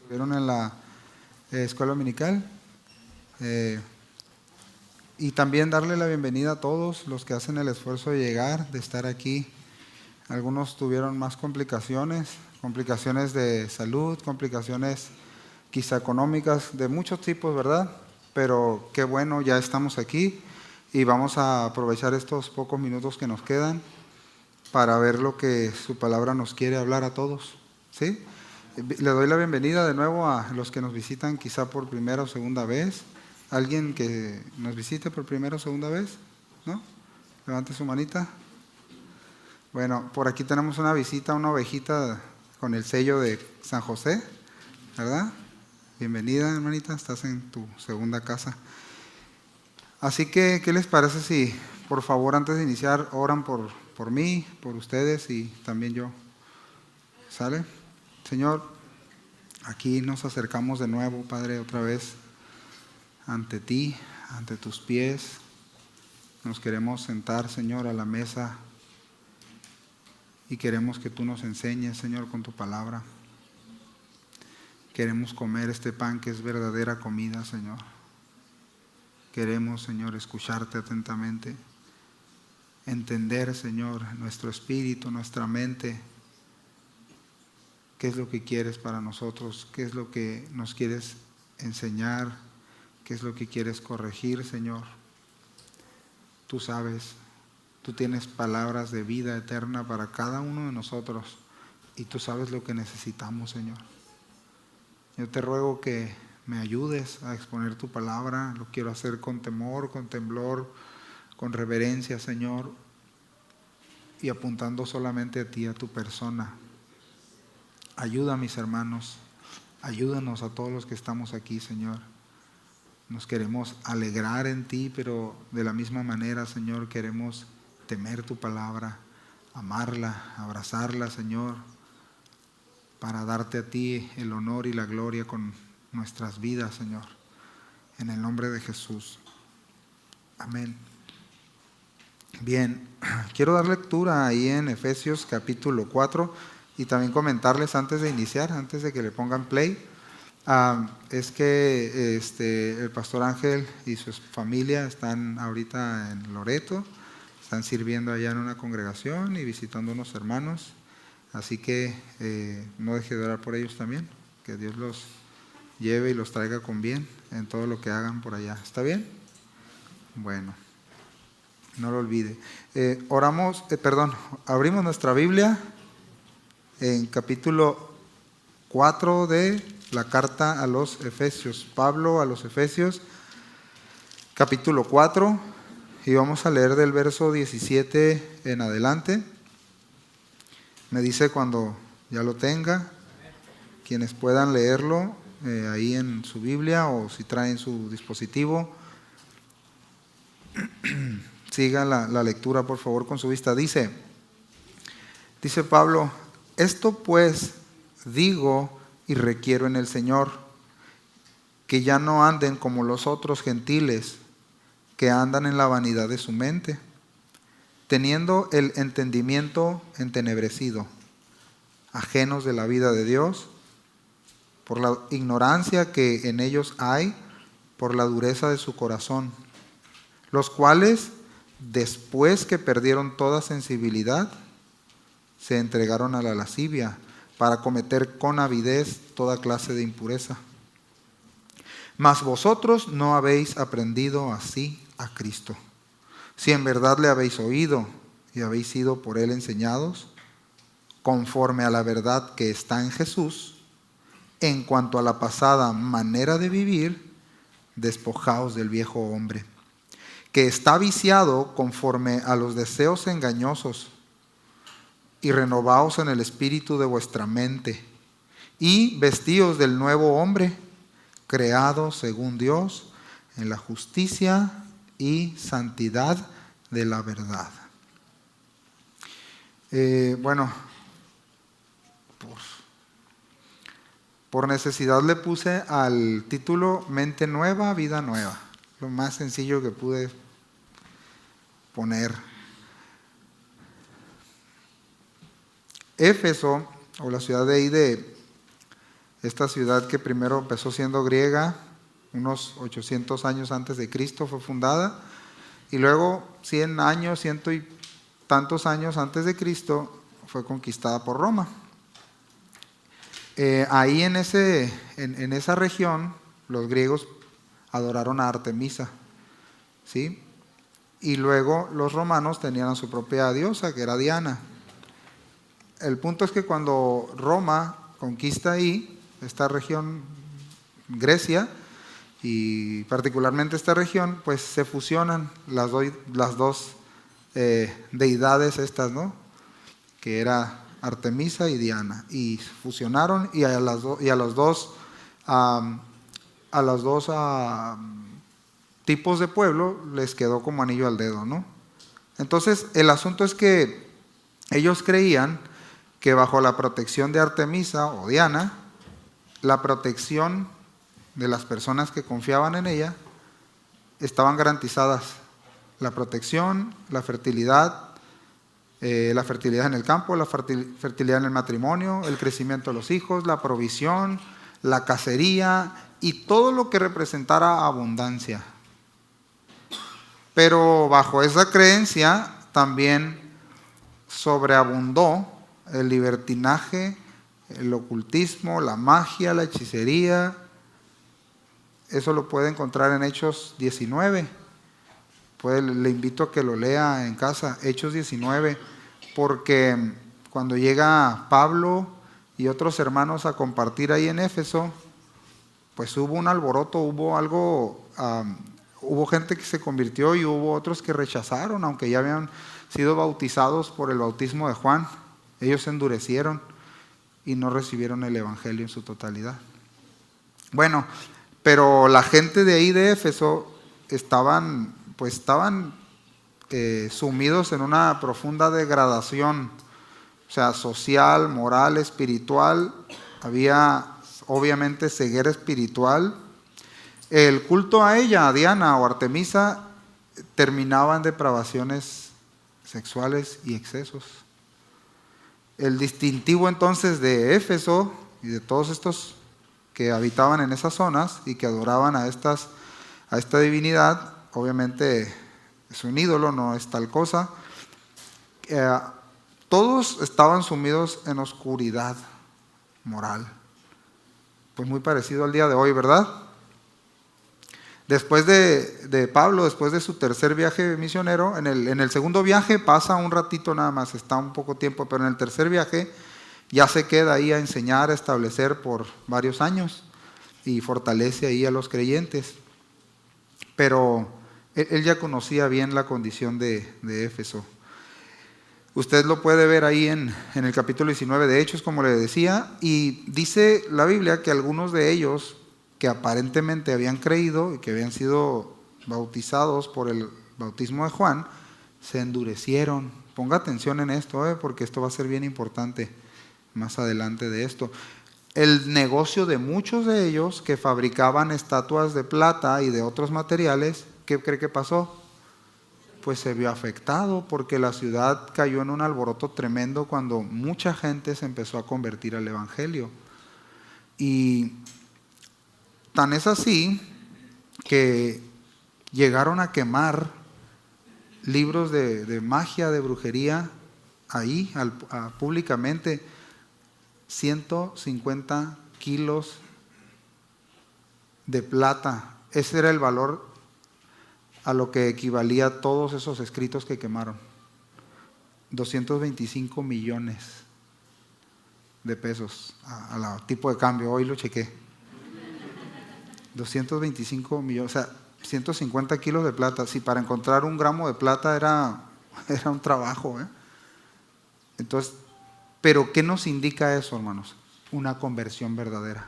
estuvieron en la escuela dominical. Y también darle la bienvenida a todos los que hacen el esfuerzo de llegar, de estar aquí. Algunos tuvieron más complicaciones de salud, complicaciones quizá económicas, de muchos tipos, ¿verdad? Pero qué bueno, ya estamos aquí y vamos a aprovechar estos pocos minutos que nos quedan para ver lo que su palabra nos quiere hablar a todos, ¿sí? Le doy la bienvenida de nuevo a los que nos visitan quizá por primera o segunda vez. ¿Alguien que nos visite por primera o segunda vez? ¿No? Levante su manita. Bueno, por aquí tenemos una visita, una ovejita con el sello de San José, ¿verdad? Bienvenida, hermanita, estás en tu segunda casa. Así que, ¿qué les parece si, por favor, antes de iniciar, oran por mí, por ustedes y también yo? ¿Sale? Señor, aquí nos acercamos de nuevo, Padre, otra vez ante ti, ante tus pies. Nos queremos sentar, Señor, a la mesa y queremos que tú nos enseñes, Señor, con tu palabra. Queremos comer este pan que es verdadera comida, Señor. Queremos, Señor, escucharte atentamente, entender, Señor, nuestro espíritu, nuestra mente, qué es lo que quieres para nosotros, qué es lo que nos quieres enseñar, qué es lo que quieres corregir, Señor. Tú sabes, tú tienes palabras de vida eterna para cada uno de nosotros y tú sabes lo que necesitamos, Señor. Yo te ruego que me ayudes a exponer tu palabra. Lo quiero hacer con temor, con temblor, con reverencia, Señor, y apuntando solamente a ti, a tu persona. Ayuda a mis hermanos, ayúdanos a todos los que estamos aquí, Señor. Nos queremos alegrar en ti, pero de la misma manera, Señor, queremos temer tu palabra, amarla, abrazarla, Señor, para darte a ti el honor y la gloria con nuestras vidas, Señor. En el nombre de Jesús. Amén. Bien, quiero dar lectura ahí en Efesios capítulo 4 y también comentarles antes de iniciar, antes de que le pongan play, es que el pastor Ángel y su familia están ahorita en Loreto, están sirviendo allá en una congregación y visitando unos hermanos, así que no deje de orar por ellos también, que Dios los lleve y los traiga con bien en todo lo que hagan por allá. ¿Está bien? Bueno, no lo olvide. Abrimos nuestra Biblia en capítulo 4 de la carta a los Efesios. Pablo a los Efesios, capítulo 4, y vamos a leer del verso 17 en adelante. Me dice cuando ya lo tenga, quienes puedan leerlo ahí en su Biblia o si traen su dispositivo, sigan la lectura por favor con su vista. Dice Pablo: esto pues digo y requiero en el Señor, que ya no anden como los otros gentiles, que andan en la vanidad de su mente, teniendo el entendimiento entenebrecido, ajenos de la vida de Dios, por la ignorancia que en ellos hay, por la dureza de su corazón, los cuales, después que perdieron toda sensibilidad, se entregaron a la lascivia para cometer con avidez toda clase de impureza. Mas vosotros no habéis aprendido así a Cristo, si en verdad le habéis oído y habéis sido por él enseñados, conforme a la verdad que está en Jesús. En cuanto a la pasada manera de vivir, despojaos del viejo hombre, que está viciado conforme a los deseos engañosos, y renovaos en el espíritu de vuestra mente, y vestíos del nuevo hombre, creado según Dios, en la justicia y santidad de la verdad. Por necesidad le puse al título Mente Nueva, Vida Nueva. Lo más sencillo que pude poner. Éfeso, o la ciudad de ahí de esta ciudad que primero empezó siendo griega, unos 800 años antes de Cristo fue fundada, y luego 100 años, ciento y tantos años antes de Cristo fue conquistada por Roma. Ahí en esa región los griegos adoraron a Artemisa, ¿sí? Y luego los romanos tenían a su propia diosa, que era Diana. El punto es que cuando Roma conquista ahí, esta región, Grecia, y particularmente esta región, pues se fusionan las dos deidades estas, ¿no? Que era Artemisa y Diana, y fusionaron, y a los dos tipos de pueblo les quedó como anillo al dedo, ¿no? Entonces el asunto es que ellos creían que bajo la protección de Artemisa o Diana, la protección de las personas que confiaban en ella estaban garantizadas. La protección, la fertilidad en el campo, la fertilidad en el matrimonio, el crecimiento de los hijos, la provisión, la cacería y todo lo que representara abundancia. Pero bajo esa creencia también sobreabundó el libertinaje, el ocultismo, la magia, la hechicería. Eso lo puede encontrar en Hechos 19. Le invito a que lo lea en casa, Hechos 19, porque cuando llega Pablo y otros hermanos a compartir ahí en Éfeso, pues hubo un alboroto, hubo gente que se convirtió y hubo otros que rechazaron, aunque ya habían sido bautizados por el bautismo de Juan. Ellos se endurecieron y no recibieron el evangelio en su totalidad. Bueno, pero la gente de ahí de Éfeso estaban sumidos en una profunda degradación, o sea, social, moral, espiritual. Había obviamente ceguera espiritual. El culto a ella, a Diana o Artemisa, terminaba en depravaciones sexuales y excesos. El distintivo entonces de Éfeso y de todos estos que habitaban en esas zonas y que adoraban a esta divinidad, obviamente es un ídolo, no es tal cosa. Todos estaban sumidos en oscuridad moral. Pues muy parecido al día de hoy, ¿verdad? Después de Pablo, después de su tercer viaje misionero, en el segundo viaje pasa un ratito nada más, está un poco tiempo, pero en el tercer viaje ya se queda ahí a enseñar, a establecer por varios años y fortalece ahí a los creyentes. Pero él ya conocía bien la condición de Éfeso. Usted lo puede ver ahí en el capítulo 19 de Hechos, como le decía, y dice la Biblia que algunos de ellos que aparentemente habían creído y que habían sido bautizados por el bautismo de Juan, se endurecieron. Ponga atención en esto, porque esto va a ser bien importante más adelante de esto. El negocio de muchos de ellos que fabricaban estatuas de plata y de otros materiales, ¿qué cree que pasó? Pues se vio afectado porque la ciudad cayó en un alboroto tremendo cuando mucha gente se empezó a convertir al evangelio. Y tan es así que llegaron a quemar libros de magia, de brujería, ahí públicamente. 150 kilos de plata. Ese era el valor a lo que equivalía todos esos escritos que quemaron. 225 millones de pesos a tipo de cambio. Hoy lo chequé. 225 millones, o sea, 150 kilos de plata. Si para encontrar un gramo de plata era un trabajo, Entonces, ¿pero qué nos indica eso, hermanos? Una conversión verdadera.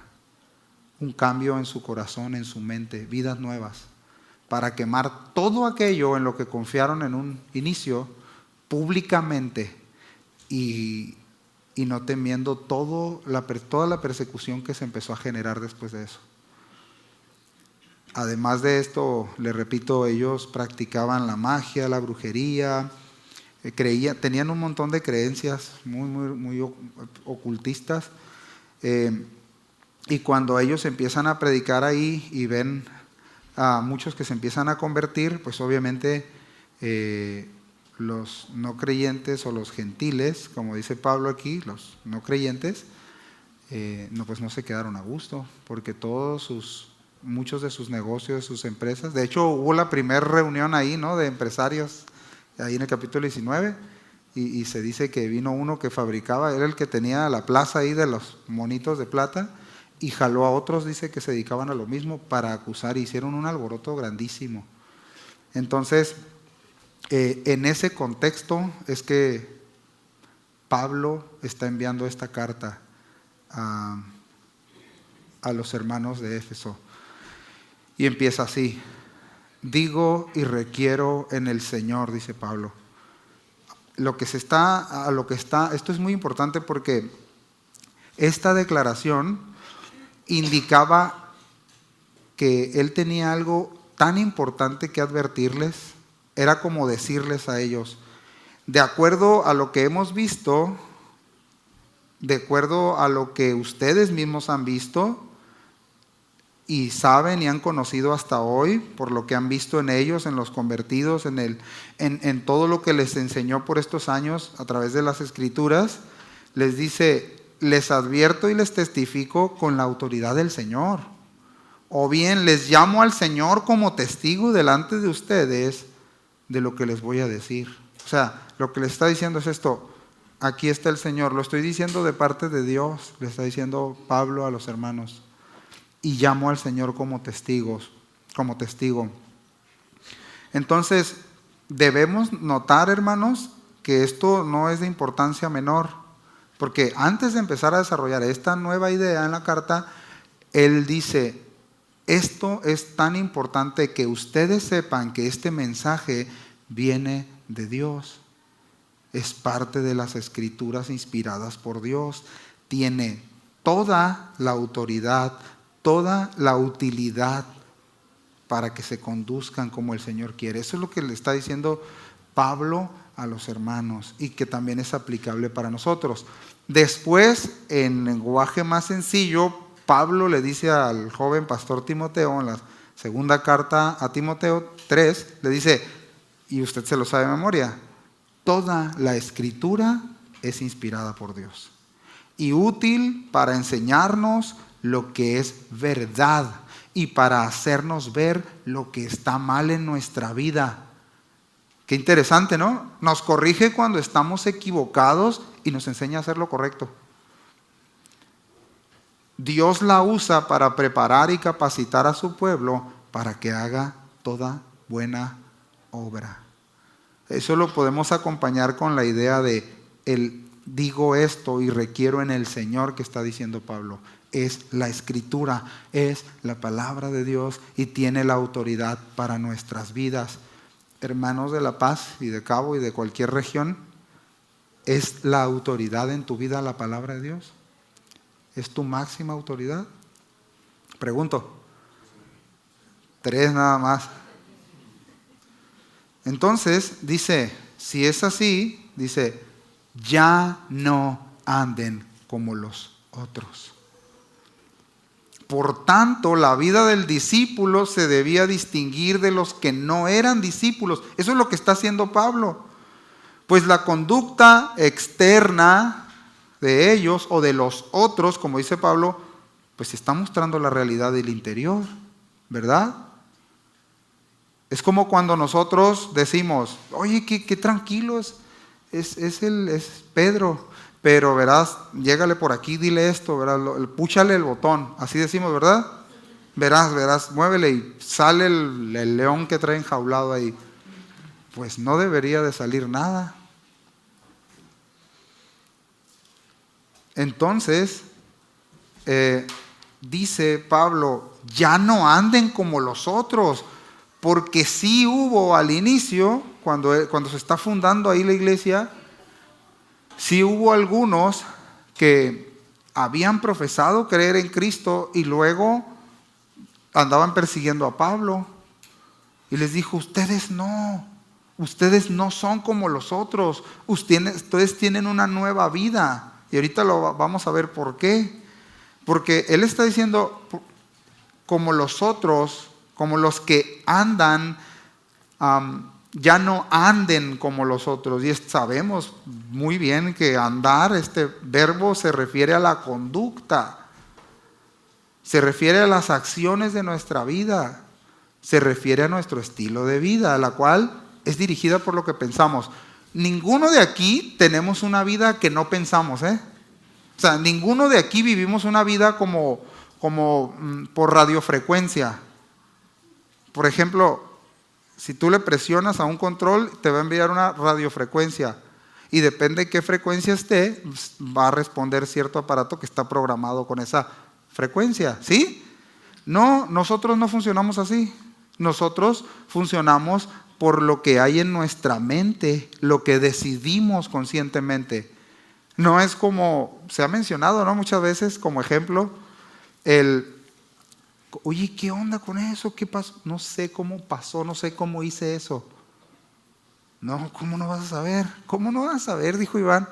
Un cambio en su corazón, en su mente, vidas nuevas. Para quemar todo aquello en lo que confiaron en un inicio públicamente y no temiendo toda la persecución que se empezó a generar después de eso. Además de esto, les repito, ellos practicaban la magia, la brujería, tenían un montón de creencias muy ocultistas. Y cuando ellos empiezan a predicar ahí y ven a muchos que se empiezan a convertir, pues obviamente los no creyentes o los gentiles, como dice Pablo aquí, los no creyentes, pues no se quedaron a gusto, porque muchos de sus negocios, sus empresas, de hecho hubo la primera reunión ahí, ¿no?, de empresarios, ahí en el capítulo 19, y se dice que vino uno que fabricaba, era el que tenía la plaza ahí de los monitos de plata, y jaló a otros, dice, que se dedicaban a lo mismo para acusar, y hicieron un alboroto grandísimo. Entonces, en ese contexto es que Pablo está enviando esta carta a los hermanos de Éfeso. Y empieza así: digo y requiero en el Señor, dice Pablo. Esto es muy importante porque esta declaración indicaba que él tenía algo tan importante que advertirles. Era como decirles a ellos, de acuerdo a lo que hemos visto, de acuerdo a lo que ustedes mismos han visto y saben y han conocido hasta hoy, por lo que han visto en ellos, en los convertidos, en todo lo que les enseñó por estos años a través de las Escrituras, les dice: les advierto y les testifico con la autoridad del Señor. O bien les llamo al Señor como testigo delante de ustedes de lo que les voy a decir. O sea, lo que les está diciendo es esto: aquí está el Señor, lo estoy diciendo de parte de Dios, le está diciendo Pablo a los hermanos, y llamo al Señor como testigo. Entonces, debemos notar, hermanos, que esto no es de importancia menor, porque antes de empezar a desarrollar esta nueva idea en la carta, él dice: esto es tan importante que ustedes sepan que este mensaje viene de Dios. Es parte de las Escrituras inspiradas por Dios. Tiene toda la autoridad, toda la utilidad para que se conduzcan como el Señor quiere. Eso es lo que le está diciendo Pablo a los hermanos y que también es aplicable para nosotros. Después, en lenguaje más sencillo, Pablo le dice al joven pastor Timoteo, en la segunda carta a Timoteo 3, le dice, y usted se lo sabe de memoria, toda la Escritura es inspirada por Dios y útil para enseñarnos lo que es verdad y para hacernos ver lo que está mal en nuestra vida. Qué interesante, ¿no? Nos corrige cuando estamos equivocados y nos enseña a hacer lo correcto. Dios la usa para preparar y capacitar a su pueblo para que haga toda buena obra. Eso lo podemos acompañar con la idea de digo esto y requiero en el Señor que está diciendo Pablo. Es la Escritura, es la palabra de Dios y tiene la autoridad para nuestras vidas. Hermanos de La Paz y de Cabo y de cualquier región, ¿es la autoridad en tu vida la palabra de Dios? ¿Es tu máxima autoridad? Pregunto. 3 nada más. Entonces, dice, si es así, dice, ya no anden como los otros. Por tanto, la vida del discípulo se debía distinguir de los que no eran discípulos. Eso es lo que está haciendo Pablo. Pues la conducta externa de ellos o de los otros, como dice Pablo, pues está mostrando la realidad del interior, ¿verdad? Es como cuando nosotros decimos, oye, qué tranquilo es Pedro, pero verás, llégale por aquí, dile esto, verás, púchale el botón, así decimos, ¿verdad? Verás, muévele y sale el león que trae enjaulado ahí. Pues no debería de salir nada. Entonces, dice Pablo, ya no anden como los otros, porque sí hubo al inicio, cuando se está fundando ahí la iglesia, sí hubo algunos que habían profesado creer en Cristo y luego andaban persiguiendo a Pablo. Y les dijo, ustedes no son como los otros, ustedes tienen una nueva vida. Y ahorita lo vamos a ver por qué. Porque Él está diciendo, como los otros, como los que andan, ya no anden como los otros. Y sabemos muy bien que andar, este verbo se refiere a la conducta, se refiere a las acciones de nuestra vida, se refiere a nuestro estilo de vida, la cual es dirigida por lo que pensamos. Ninguno de aquí tenemos una vida que no pensamos, O sea, ninguno de aquí vivimos una vida como por radiofrecuencia. Por ejemplo, si tú le presionas a un control, te va a enviar una radiofrecuencia. Y depende de qué frecuencia esté, va a responder cierto aparato que está programado con esa frecuencia. ¿Sí? No, nosotros no funcionamos así. Nosotros funcionamos por lo que hay en nuestra mente, lo que decidimos conscientemente. No es como, se ha mencionado, ¿no? Muchas veces como ejemplo, oye, ¿qué onda con eso? ¿Qué pasó? No sé cómo pasó, no sé cómo hice eso. No, ¿cómo no vas a saber? ¿Cómo no vas a saber? Dijo Iván.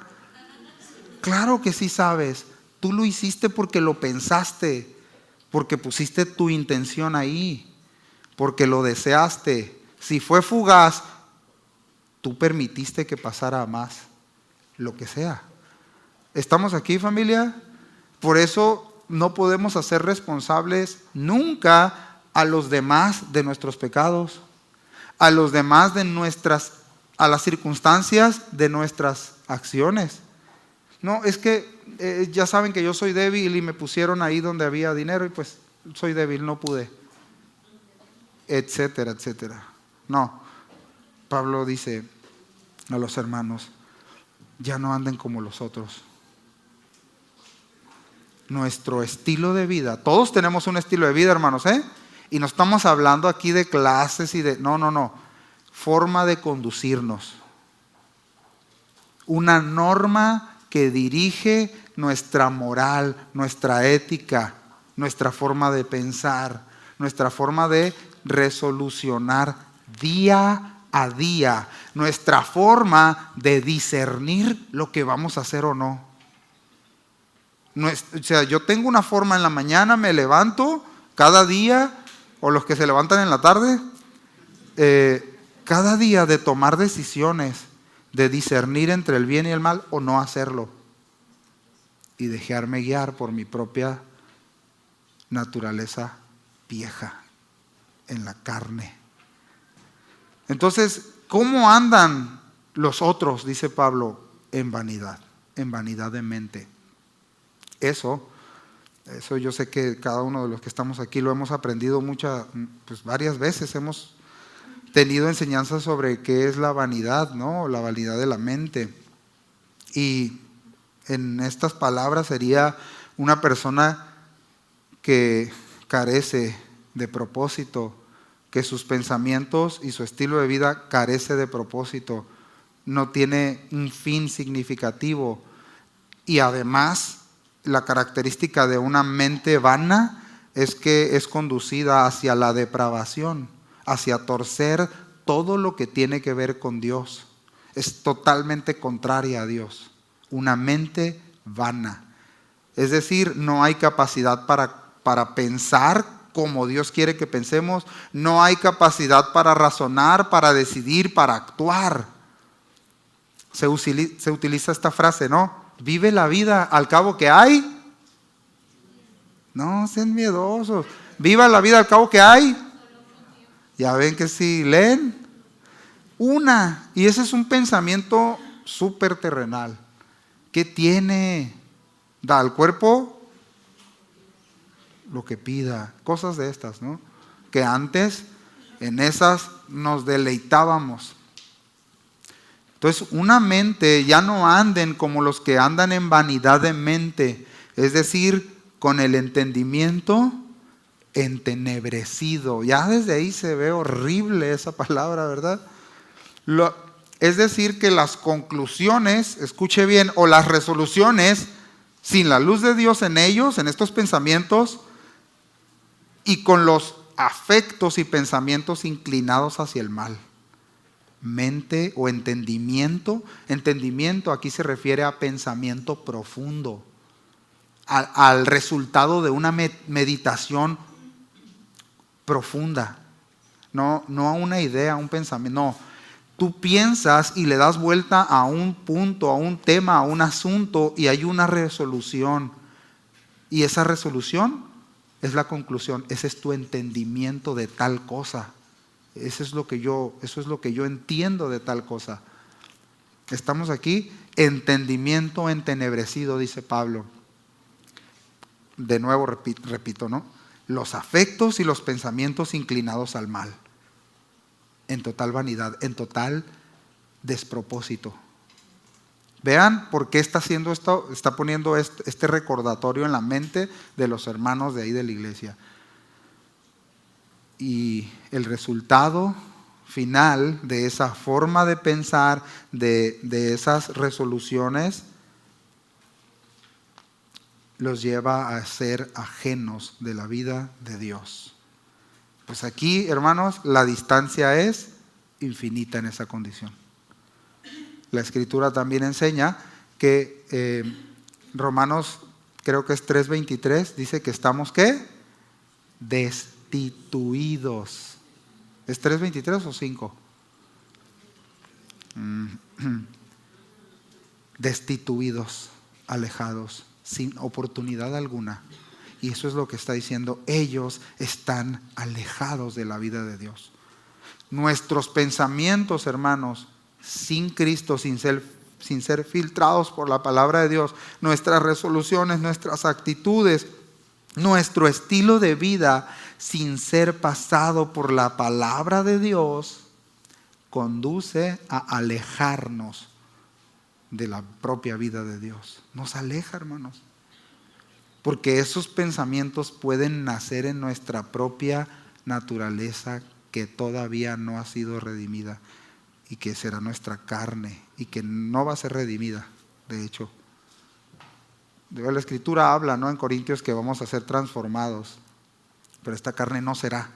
Claro que sí sabes. Tú lo hiciste porque lo pensaste, porque pusiste tu intención ahí, porque lo deseaste. Si fue fugaz, tú permitiste que pasara a más, lo que sea. ¿Estamos aquí, familia? Por eso no podemos hacer responsables nunca a los demás de nuestros pecados, a los demás a las circunstancias de nuestras acciones. No, es que ya saben que yo soy débil y me pusieron ahí donde había dinero y pues soy débil, no pude, etcétera, etcétera. No, Pablo dice a los hermanos, ya no anden como los otros. Nuestro estilo de vida, todos tenemos un estilo de vida, hermanos, y no estamos hablando aquí de clases y de, no, forma de conducirnos. Una norma que dirige nuestra moral, nuestra ética, nuestra forma de pensar, nuestra forma de resolucionar día a día, nuestra forma de discernir lo que vamos a hacer o no. O sea, yo tengo una forma en la mañana, me levanto cada día, o los que se levantan en la tarde, cada día de tomar decisiones, de discernir entre el bien y el mal o no hacerlo. Y dejarme guiar por mi propia naturaleza vieja en la carne. Entonces, ¿cómo andan los otros? Dice Pablo, en vanidad de mente. Eso yo sé que cada uno de los que estamos aquí lo hemos aprendido varias veces. Hemos tenido enseñanzas sobre qué es la vanidad, ¿no? La vanidad de la mente. Y en estas palabras sería una persona que carece de propósito, que sus pensamientos y su estilo de vida carece de propósito, no tiene un fin significativo. Y además, la característica de una mente vana es que es conducida hacia la depravación, hacia torcer todo lo que tiene que ver con Dios. Es totalmente contraria a Dios. Una mente vana. Es decir, no hay capacidad para pensar como Dios quiere que pensemos. No hay capacidad para razonar, para decidir, para actuar. Se utiliza esta frase, ¿no? Vive la vida al cabo que hay. No sean miedosos. Viva la vida al cabo que hay. Ya ven que si leen una. Y ese es un pensamiento súper terrenal. ¿Qué tiene? Da al cuerpo lo que pida. Cosas de estas, ¿no? Que antes en esas nos deleitábamos. Entonces, una mente, ya no anden como los que andan en vanidad de mente, es decir, con el entendimiento entenebrecido. Ya desde ahí se ve horrible esa palabra, ¿verdad? Es decir, que las conclusiones, escuche bien, o las resoluciones, sin la luz de Dios en ellos, en estos pensamientos, y con los afectos y pensamientos inclinados hacia el mal. Mente o entendimiento. Entendimiento aquí se refiere a pensamiento profundo, al resultado de una meditación profunda. No a una idea, a un pensamiento. No, tú piensas y le das vuelta a un punto, a un tema, a un asunto, y hay una resolución. Y esa resolución es la conclusión. Ese es tu entendimiento de tal cosa. Eso es lo que yo entiendo de tal cosa. Estamos aquí, entendimiento entenebrecido, dice Pablo. De nuevo repito, ¿no? Los afectos y los pensamientos inclinados al mal. En total vanidad, en total despropósito. Vean por qué está haciendo esto, está poniendo este recordatorio en la mente de los hermanos de ahí de la iglesia. Y el resultado final de esa forma de pensar, de esas resoluciones, los lleva a ser ajenos de la vida de Dios. Pues aquí, hermanos, la distancia es infinita en esa condición. La Escritura también enseña que Romanos, creo que es 3:23, dice que estamos, ¿qué? Destituidos. ¿Es 3:23 o 5? Destituidos, alejados, sin oportunidad alguna. Y eso es lo que está diciendo. Ellos están alejados de la vida de Dios. Nuestros pensamientos, hermanos, sin Cristo, sin ser filtrados por la palabra de Dios, nuestras resoluciones, nuestras actitudes, nuestro estilo de vida, sin ser pasado por la palabra de Dios, conduce a alejarnos de la propia vida de Dios. Nos aleja, hermanos. Porque esos pensamientos pueden nacer en nuestra propia naturaleza que todavía no ha sido redimida y que será nuestra carne y que no va a ser redimida, de hecho. La Escritura habla, ¿no?, en Corintios, que vamos a ser transformados, pero esta carne no será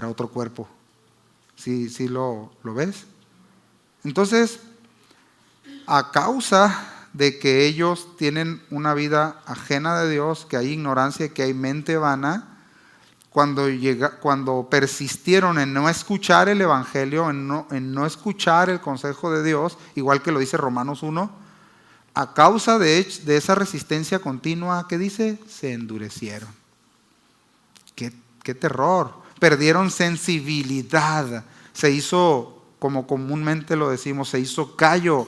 otro cuerpo. ¿Sí lo ves? Entonces, a causa de que ellos tienen una vida ajena de Dios, que hay ignorancia, que hay mente vana, cuando persistieron en no escuchar el Evangelio, en no escuchar el consejo de Dios, igual que lo dice Romanos 1, a causa de esa resistencia continua, ¿qué dice? Se endurecieron. ¡Qué terror! Perdieron sensibilidad. Se hizo, como comúnmente lo decimos, se hizo callo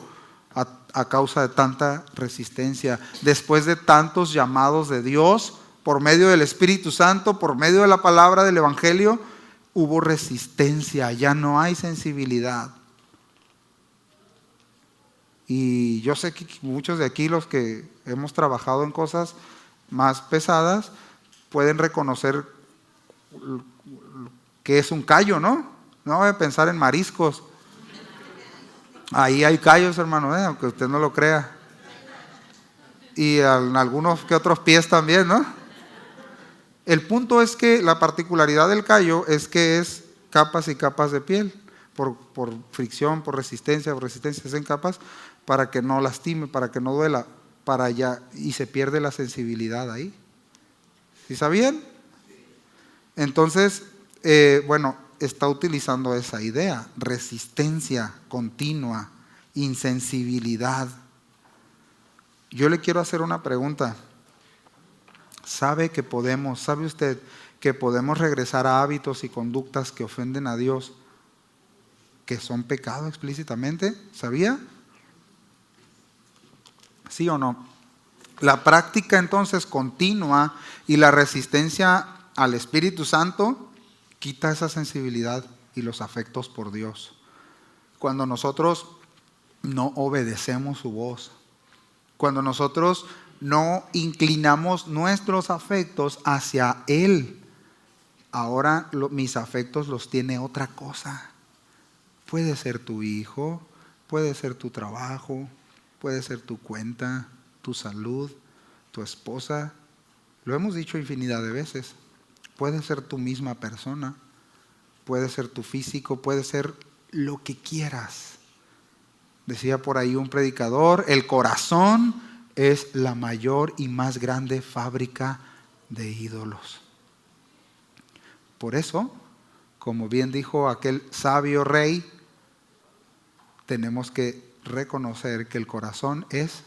a causa de tanta resistencia. Después de tantos llamados de Dios, por medio del Espíritu Santo, por medio de la palabra del Evangelio, hubo resistencia, ya no hay sensibilidad. Y yo sé que muchos de aquí, los que hemos trabajado en cosas más pesadas, pueden reconocer que es un callo, ¿no? No voy a pensar en mariscos. Ahí hay callos, hermano, aunque usted no lo crea. Y en algunos que otros pies también, ¿no? El punto es que la particularidad del callo es que es capas y capas de piel. Por fricción, por resistencia es en capas, para que no lastime, para que no duela, y se pierde la sensibilidad ahí. ¿Sí sabían? Entonces, está utilizando esa idea: resistencia continua, insensibilidad. Yo le quiero hacer una pregunta. ¿Sabe usted que podemos regresar a hábitos y conductas que ofenden a Dios, que son pecado explícitamente? ¿Sabía? ¿Sí o no? La práctica entonces continua y la resistencia al Espíritu Santo quita esa sensibilidad y los afectos por Dios. Cuando nosotros no obedecemos su voz, cuando nosotros no inclinamos nuestros afectos hacia Él, ahora mis afectos los tiene otra cosa. Puede ser tu hijo, puede ser tu trabajo, puede ser tu cuenta, tu salud, tu esposa. Lo hemos dicho infinidad de veces. Puede ser tu misma persona, puede ser tu físico, puede ser lo que quieras. Decía por ahí un predicador: el corazón es la mayor y más grande fábrica de ídolos. Por eso, como bien dijo aquel sabio rey, tenemos que reconocer que el corazón es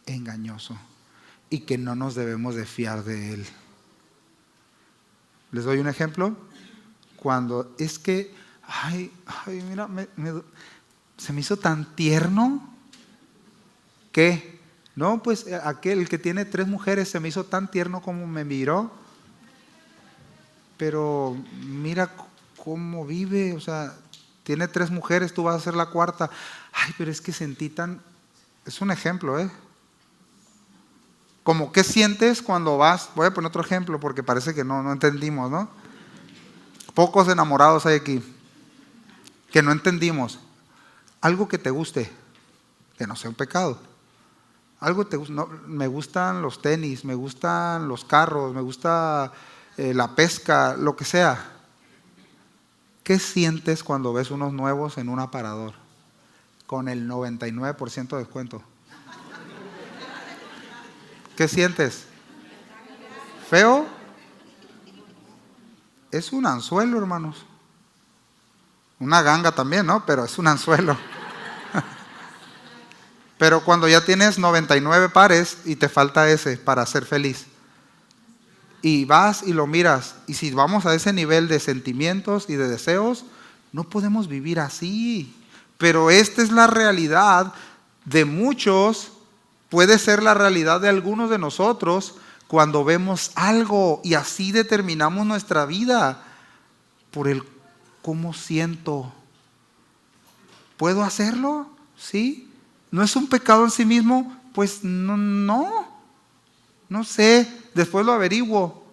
engañoso y que no nos debemos de fiar de él. Les doy un ejemplo. Cuando es que, mira, se me hizo tan tierno que, no, pues aquel que tiene 3 mujeres se me hizo tan tierno como me miró, pero mira cómo vive, o sea, tiene 3 mujeres, tú vas a ser la 4ª. Ay, pero es que sentí tan, es un ejemplo, Como, ¿qué sientes cuando vas? Voy a poner otro ejemplo porque parece que no entendimos, ¿no? Pocos enamorados hay aquí que no entendimos. Algo que te guste, que no sea un pecado. Algo te gusta, no, me gustan los tenis, me gustan los carros, me gusta la pesca, lo que sea. ¿Qué sientes cuando ves unos nuevos en un aparador con el 99% de descuento? ¿Qué sientes? ¿Feo? Es un anzuelo, hermanos. Una ganga también, ¿no? Pero es un anzuelo. Pero cuando ya tienes 99 pares y te falta ese para ser feliz, y vas y lo miras, y si vamos a ese nivel de sentimientos y de deseos, no podemos vivir así. Pero esta es la realidad de muchos, puede ser la realidad de algunos de nosotros cuando vemos algo y así determinamos nuestra vida por el cómo siento. ¿Puedo hacerlo? ¿Sí? ¿No es un pecado en sí mismo? Pues no sé, después lo averiguo,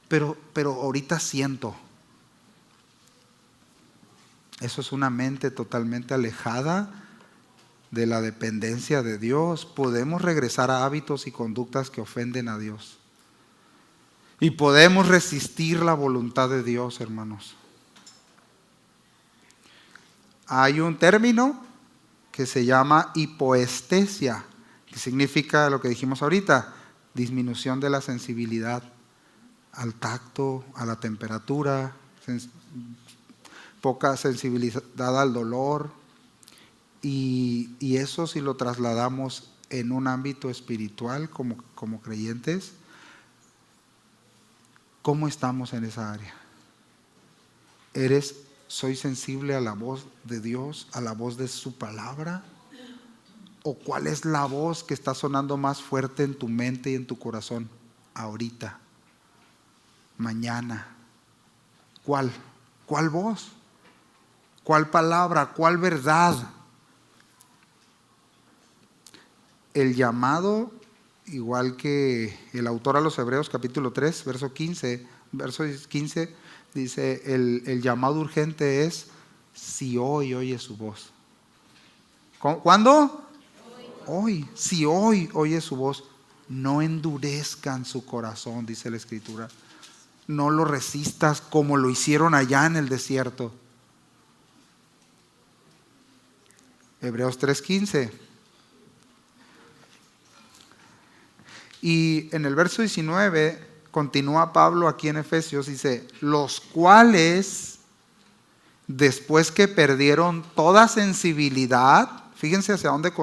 pero ahorita siento. Eso es una mente totalmente alejada de la dependencia de Dios. Podemos regresar a hábitos y conductas que ofenden a Dios. Y podemos resistir la voluntad de Dios, hermanos. Hay un término que se llama hipoestesia, que significa lo que dijimos ahorita, disminución de la sensibilidad al tacto, a la temperatura, poca sensibilidad al dolor. Y eso, si lo trasladamos en un ámbito espiritual como creyentes, ¿cómo estamos en esa área? ¿Soy sensible a la voz de Dios, a la voz de su palabra? ¿O cuál es la voz que está sonando más fuerte en tu mente y en tu corazón ahorita, mañana? ¿Cuál voz? ¿Cuál palabra? ¿Cuál verdad? El llamado, igual que el autor a los Hebreos capítulo 3, verso 15, dice, el llamado urgente es si hoy oyes su voz. ¿Cuándo? Hoy. Si hoy oyes su voz, no endurezcan su corazón, dice la Escritura. No lo resistas como lo hicieron allá en el desierto. Hebreos 3:15. Y en el verso 19 continúa Pablo aquí en Efesios, dice, los cuales, después que perdieron toda sensibilidad, fíjense hacia dónde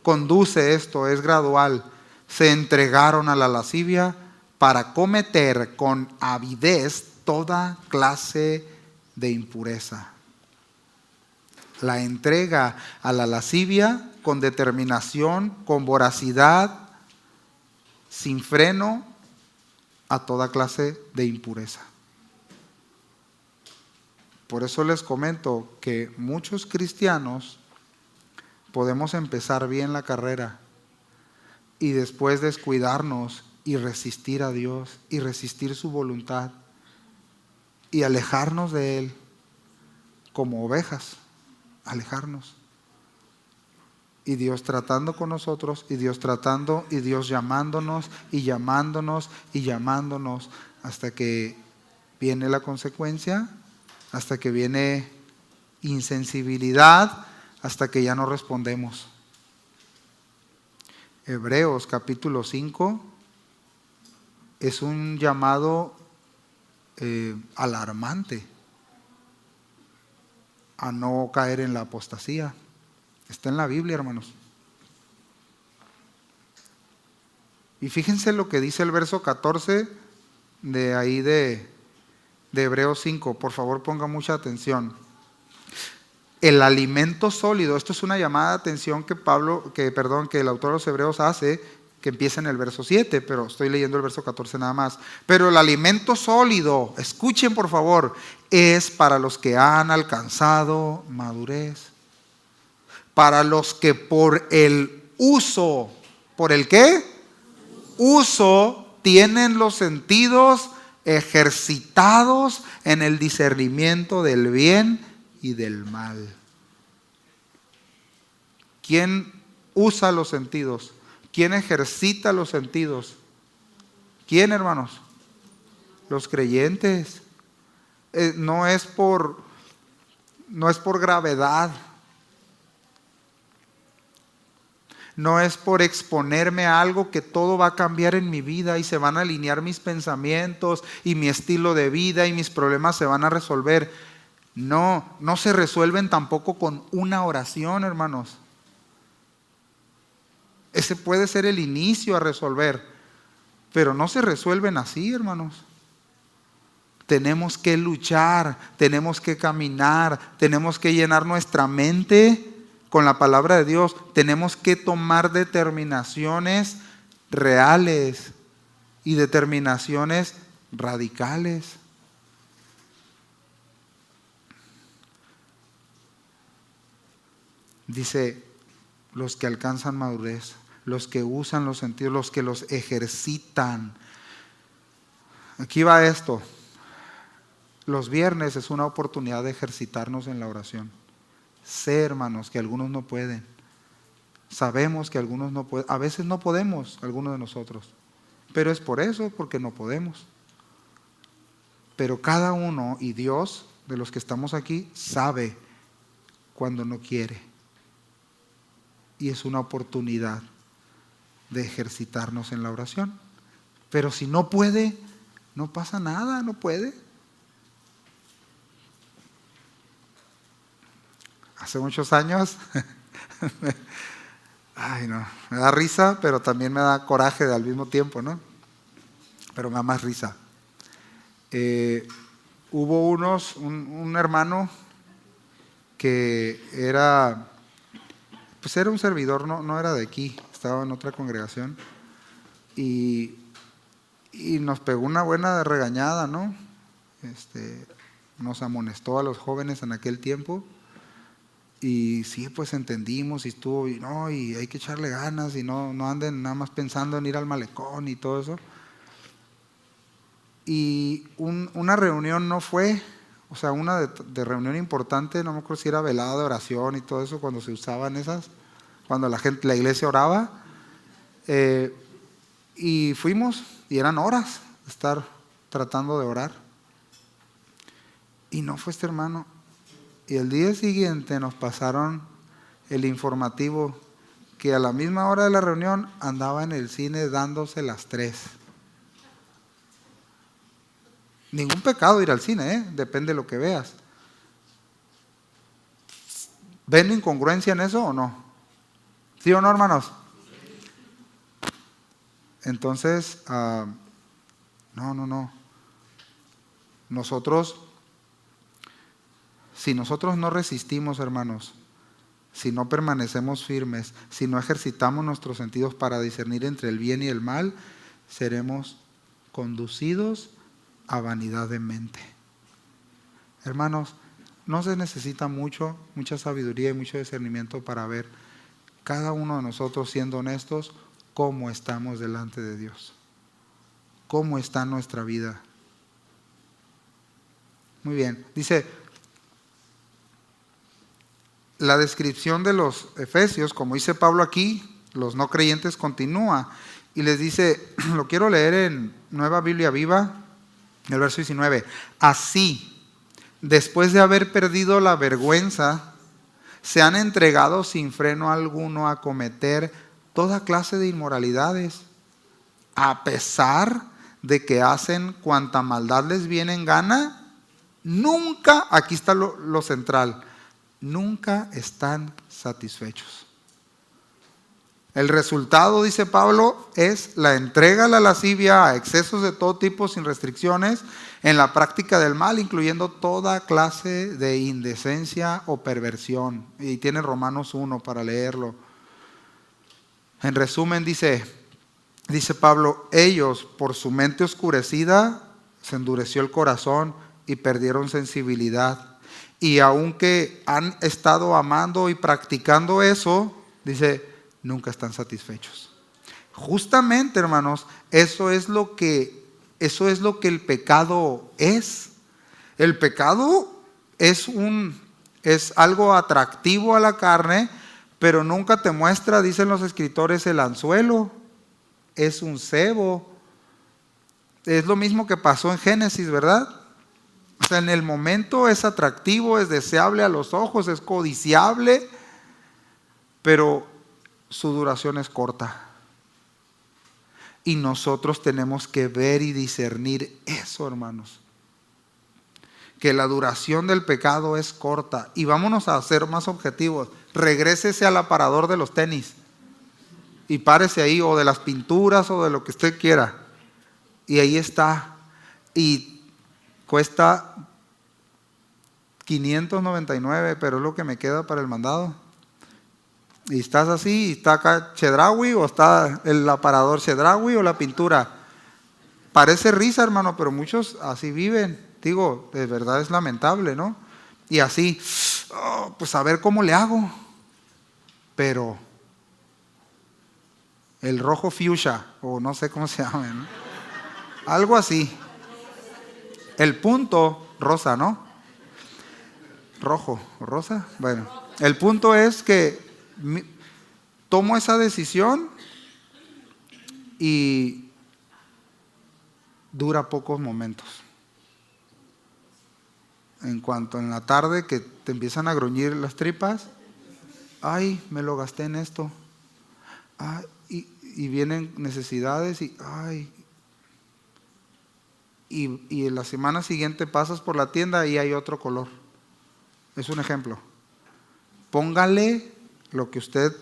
conduce esto, es gradual, se entregaron a la lascivia para cometer con avidez toda clase de impureza. La entrega a la lascivia con determinación, con voracidad, sin freno, a toda clase de impureza. Por eso les comento que muchos cristianos podemos empezar bien la carrera y después descuidarnos y resistir a Dios y resistir su voluntad y alejarnos de Él como ovejas, alejarnos. Y Dios tratando con nosotros, y Dios tratando, y Dios llamándonos, y llamándonos, y llamándonos, hasta que viene la consecuencia, hasta que viene insensibilidad, hasta que ya no respondemos. Hebreos capítulo 5 es un llamado alarmante a no caer en la apostasía. Está en la Biblia, hermanos. Y fíjense lo que dice el verso 14 de ahí de Hebreos 5. Por favor, ponga mucha atención. El alimento sólido, esto es una llamada de atención que el autor de los Hebreos hace, que empieza en el verso 7, pero estoy leyendo el verso 14 nada más. Pero el alimento sólido, escuchen por favor, es para los que han alcanzado madurez. Para los que por el uso, ¿por el qué? Uso, tienen los sentidos ejercitados en el discernimiento del bien y del mal. ¿Quién usa los sentidos? ¿Quién ejercita los sentidos? ¿Quién, hermanos? Los creyentes. No es por gravedad. No es por exponerme a algo que todo va a cambiar en mi vida y se van a alinear mis pensamientos y mi estilo de vida y mis problemas se van a resolver. No se resuelven tampoco con una oración, hermanos. Ese puede ser el inicio a resolver, pero no se resuelven así, hermanos. Tenemos que luchar, tenemos que caminar, tenemos que llenar nuestra mente con la palabra de Dios. Tenemos que tomar determinaciones reales y determinaciones radicales. Dice, los que alcanzan madurez, los que usan los sentidos, los que los ejercitan. Aquí va esto. Los viernes es una oportunidad de ejercitarnos en la oración. Sé, hermanos, que algunos no pueden. Sabemos que algunos no pueden. A veces no podemos, algunos de nosotros. Pero es por eso, porque no podemos. Pero cada uno, y Dios, de los que estamos aquí, sabe cuando no quiere. Y es una oportunidad de ejercitarnos en la oración. Pero si no puede, no pasa nada, no puede. Hace muchos años, ay no, me da risa, pero también me da coraje al mismo tiempo, ¿no? Pero me da más risa. Hubo un hermano que era un servidor, no era de aquí, estaba en otra congregación y nos pegó una buena regañada, ¿no? Nos amonestó a los jóvenes en aquel tiempo y sí, pues entendimos y estuvo, y hay que echarle ganas y no anden nada más pensando en ir al malecón y todo eso. Y una reunión no fue, una de reunión importante, no me acuerdo si era velada de oración y todo eso, cuando se usaban esas, cuando la iglesia oraba, y fuimos, y eran horas de estar tratando de orar, y no fue este hermano, y el día siguiente nos pasaron el informativo, que a la misma hora de la reunión andaba en el cine dándose las 3. Ningún pecado ir al cine, depende de lo que veas. ¿Ven incongruencia en eso o no? ¿Sí o no, hermanos? Entonces, no. Si nosotros no resistimos, hermanos, si no permanecemos firmes, si no ejercitamos nuestros sentidos para discernir entre el bien y el mal, seremos conducidos a vanidad de mente. Hermanos, no se necesita mucha sabiduría y mucho discernimiento para ver cada uno de nosotros, siendo honestos, cómo estamos delante de Dios, cómo está nuestra vida. Muy bien, dice la descripción de los efesios, como dice Pablo aquí, los no creyentes, continúa y les dice, lo quiero leer en Nueva Biblia Viva, el verso 19. Así, después de haber perdido la vergüenza, se han entregado sin freno alguno a cometer toda clase de inmoralidades, a pesar de que hacen cuanta maldad les viene en gana, nunca, aquí está lo central, nunca están satisfechos. El resultado, dice Pablo, es la entrega a la lascivia, a excesos de todo tipo sin restricciones, en la práctica del mal, incluyendo toda clase de indecencia o perversión. Y tiene Romanos 1 para leerlo. En resumen, dice Pablo, ellos por su mente oscurecida se endureció el corazón y perdieron sensibilidad. Y aunque han estado amando y practicando eso, dice, nunca están satisfechos. Justamente, hermanos, eso es lo que el pecado es. El pecado es algo atractivo a la carne, pero nunca te muestra, dicen los escritores, el anzuelo. Es un cebo. Es lo mismo que pasó en Génesis, ¿verdad? O sea, en el momento es atractivo, es deseable a los ojos, es codiciable, pero su duración es corta. Y nosotros tenemos que ver y discernir eso, hermanos. Que la duración del pecado es corta. Y vámonos a ser más objetivos. Regrésese al aparador de los tenis. Y párese ahí, o de las pinturas, o de lo que usted quiera. Y ahí está. Y cuesta $599, pero es lo que me queda para el mandado. Y estás así, y está acá Chedraui, o está el aparador Chedraui, o la pintura. Parece risa, hermano, pero muchos así viven. Digo, de verdad es lamentable, ¿no? Y así, pues a ver cómo le hago. Pero el rojo fuchsia, o no sé cómo se llama, ¿no? Algo así. El punto, rosa, ¿no? Rojo, rosa, bueno. El punto es que tomo esa decisión y dura pocos momentos. En cuanto en la tarde que te empiezan a gruñir las tripas, ay, me lo gasté en esto. Ay, y vienen necesidades y ay. Y en la semana siguiente pasas por la tienda y hay otro color. Es un ejemplo. Póngale en lo que usted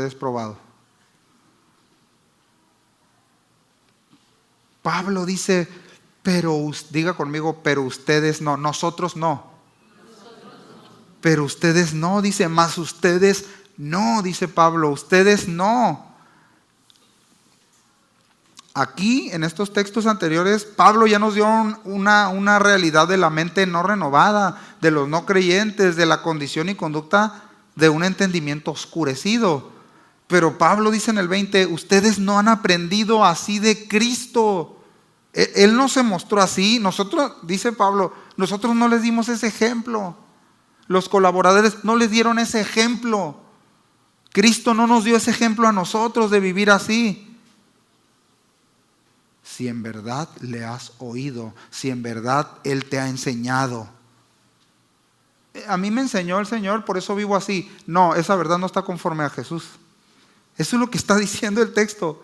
es probado. Pablo dice, diga conmigo, pero ustedes no, nosotros no. Pero ustedes no, dice, más ustedes no, dice Pablo, ustedes no. Aquí, en estos textos anteriores, Pablo ya nos dio una realidad de la mente no renovada, de los no creyentes, de la condición y conducta de un entendimiento oscurecido. Pero Pablo dice en el 20, ustedes no han aprendido así de Cristo. Él no se mostró así. Nosotros, dice Pablo, nosotros no les dimos ese ejemplo. Los colaboradores no les dieron ese ejemplo. Cristo no nos dio ese ejemplo a nosotros de vivir así. Si en verdad le has oído, si en verdad Él te ha enseñado. A mí me enseñó el Señor, por eso vivo así. No, esa verdad no está conforme a Jesús. Eso es lo que está diciendo el texto.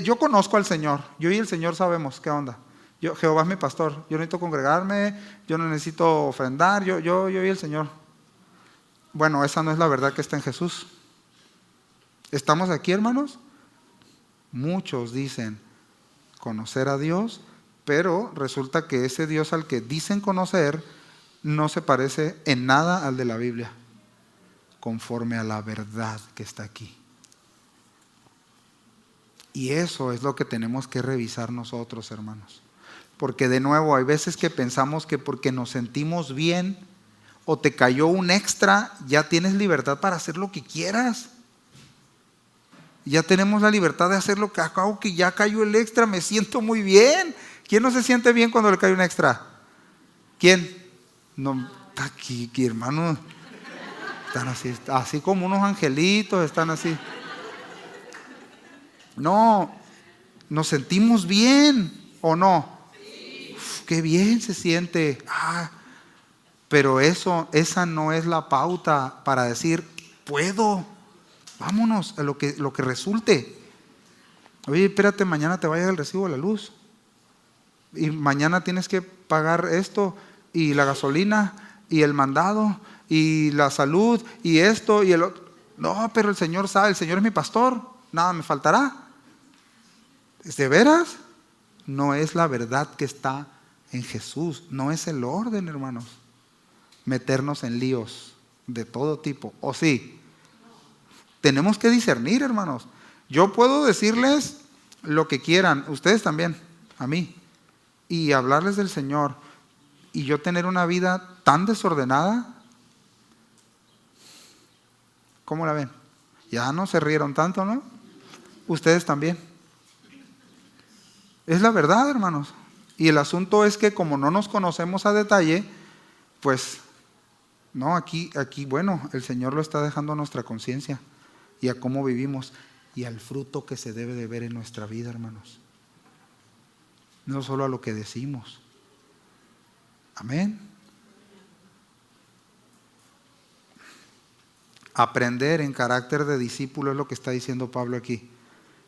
Yo conozco al Señor, yo y el Señor sabemos qué onda. Jehová es mi pastor, yo necesito congregarme, yo no necesito ofrendar, yo y el Señor. Bueno, esa no es la verdad que está en Jesús. ¿Estamos aquí, hermanos? Muchos dicen conocer a Dios, pero resulta que ese Dios al que dicen conocer no se parece en nada al de la Biblia, conforme a la verdad que está aquí. Y eso es lo que tenemos que revisar nosotros, hermanos. Porque de nuevo, hay veces que pensamos que porque nos sentimos bien o te cayó un extra, ya tienes libertad para hacer lo que quieras. Ya tenemos la libertad de hacer lo que acabo, que ya cayó el extra, me siento muy bien. ¿Quién no se siente bien cuando le cae un extra? ¿Quién? No, aquí hermano. Están así como unos angelitos, están así. No, nos sentimos bien, ¿o no? Sí. Uf, qué bien se siente. Pero esa no es la pauta para decir, puedo. Vámonos a lo que resulte. Oye, espérate, mañana te va a llegar el recibo de la luz. Y mañana tienes que pagar esto, y la gasolina, y el mandado, y la salud, y esto, y el otro. No, pero el Señor sabe, el Señor es mi pastor, nada me faltará. ¿De veras? No es la verdad que está en Jesús, no es el orden, hermanos. Meternos en líos de todo tipo, ¿o sí? Tenemos que discernir, hermanos. Yo puedo decirles lo que quieran, ustedes también, a mí, y hablarles del Señor, y yo tener una vida tan desordenada. ¿Cómo la ven? Ya no se rieron tanto, ¿no? Ustedes también. Es la verdad, hermanos. Y el asunto es que como no nos conocemos a detalle, pues, no, aquí, bueno, el Señor lo está dejando a nuestra conciencia y a cómo vivimos y al fruto que se debe de ver en nuestra vida, hermanos. No solo a lo que decimos. Amén. Aprender en carácter de discípulo es lo que está diciendo Pablo aquí.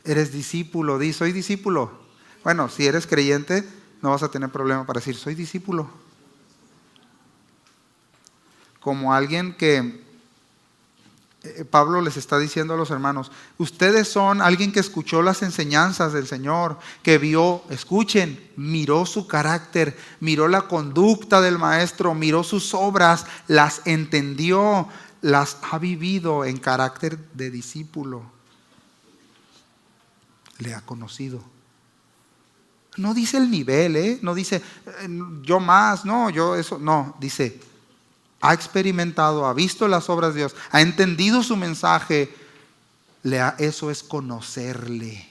Eres discípulo, di, soy discípulo. Bueno, si eres creyente, no vas a tener problema para decir, soy discípulo. Como alguien que Pablo les está diciendo a los hermanos, ustedes son alguien que escuchó las enseñanzas del Señor, que vio, escuchen, miró su carácter, miró la conducta del Maestro, miró sus obras, las entendió, las ha vivido en carácter de discípulo. Le ha conocido. No dice el nivel, no dice yo más, no, yo eso, no, dice ha experimentado, ha visto las obras de Dios, ha entendido su mensaje. Eso es conocerle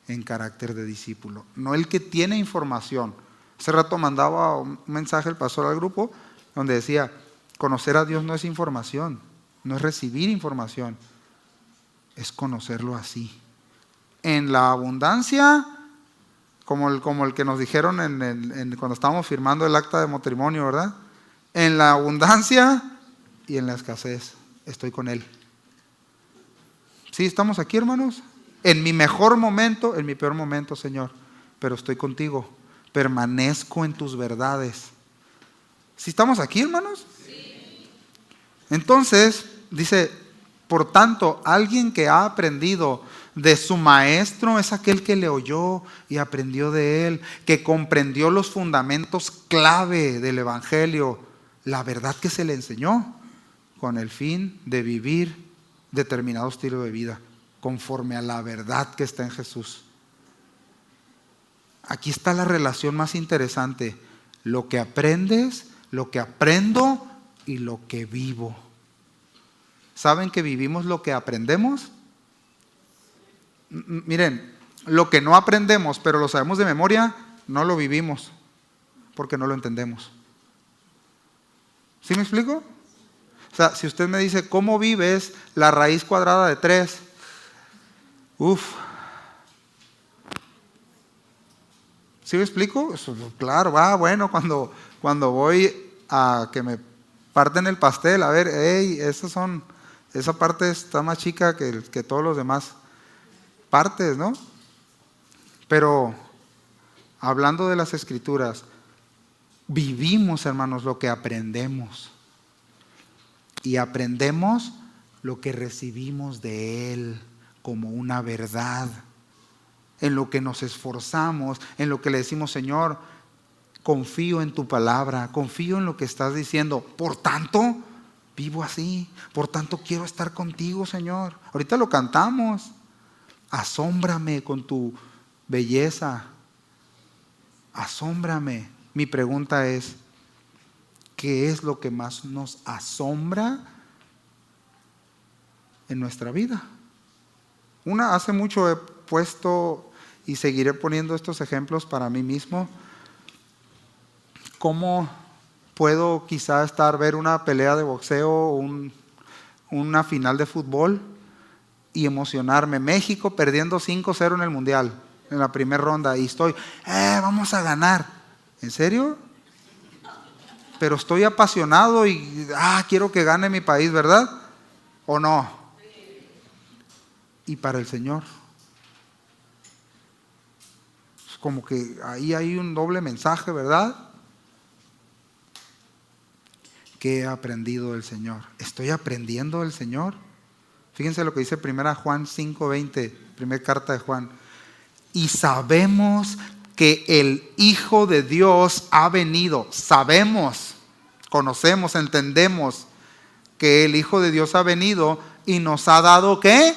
en carácter de discípulo, no el que tiene información. Hace rato mandaba un mensaje el pastor al grupo donde decía, conocer a Dios no es información, no es recibir información, es conocerlo así. En la abundancia, como el que nos dijeron cuando estábamos firmando el acta de matrimonio, ¿verdad? En la abundancia y en la escasez, estoy con Él. Sí, estamos aquí, hermanos. En mi mejor momento, en mi peor momento, Señor, pero estoy contigo. Permanezco en tus verdades. ¿Sí estamos aquí, hermanos? Sí. Entonces, dice, por tanto, alguien que ha aprendido de su maestro es aquel que le oyó y aprendió de él, que comprendió los fundamentos clave del evangelio, la verdad que se le enseñó, con el fin de vivir determinado estilo de vida, conforme a la verdad que está en Jesús. Aquí está la relación más interesante: lo que aprendes, lo que aprendo y lo que vivo. ¿Saben que vivimos lo que aprendemos? Miren, lo que no aprendemos, pero lo sabemos de memoria, no lo vivimos, porque no lo entendemos. ¿Sí me explico? O sea, si usted me dice, ¿cómo vives la raíz cuadrada de 3? ¿Sí me explico? Claro, bueno, cuando voy a que me parten el pastel, a ver, esa parte está más chica que todos los demás partes, ¿no? Pero hablando de las Escrituras, vivimos, hermanos, lo que aprendemos. Y aprendemos lo que recibimos de Él como una verdad. En lo que nos esforzamos, en lo que le decimos, Señor, confío en tu palabra, confío en lo que estás diciendo. Por tanto, vivo así. Por tanto, quiero estar contigo, Señor. Ahorita lo cantamos. Asómbrame con tu belleza. Asómbrame. Mi pregunta es, ¿qué es lo que más nos asombra en nuestra vida? Hace mucho he puesto y seguiré poniendo estos ejemplos para mí mismo. ¿Cómo puedo quizá ver una pelea de boxeo o una final de fútbol y emocionarme? México perdiendo 5-0 en el Mundial, en la primera ronda, y vamos a ganar. ¿En serio? Pero estoy apasionado y quiero que gane mi país, ¿verdad? ¿O no? y para el Señor. Es como que ahí hay un doble mensaje, ¿verdad? ¿Qué he aprendido del Señor? ¿Estoy aprendiendo del Señor? Fíjense lo que dice 1 Juan 5:20, primera carta de Juan. Y sabemos que el Hijo de Dios ha venido. Sabemos, conocemos, entendemos que el Hijo de Dios ha venido y nos ha dado ¿qué?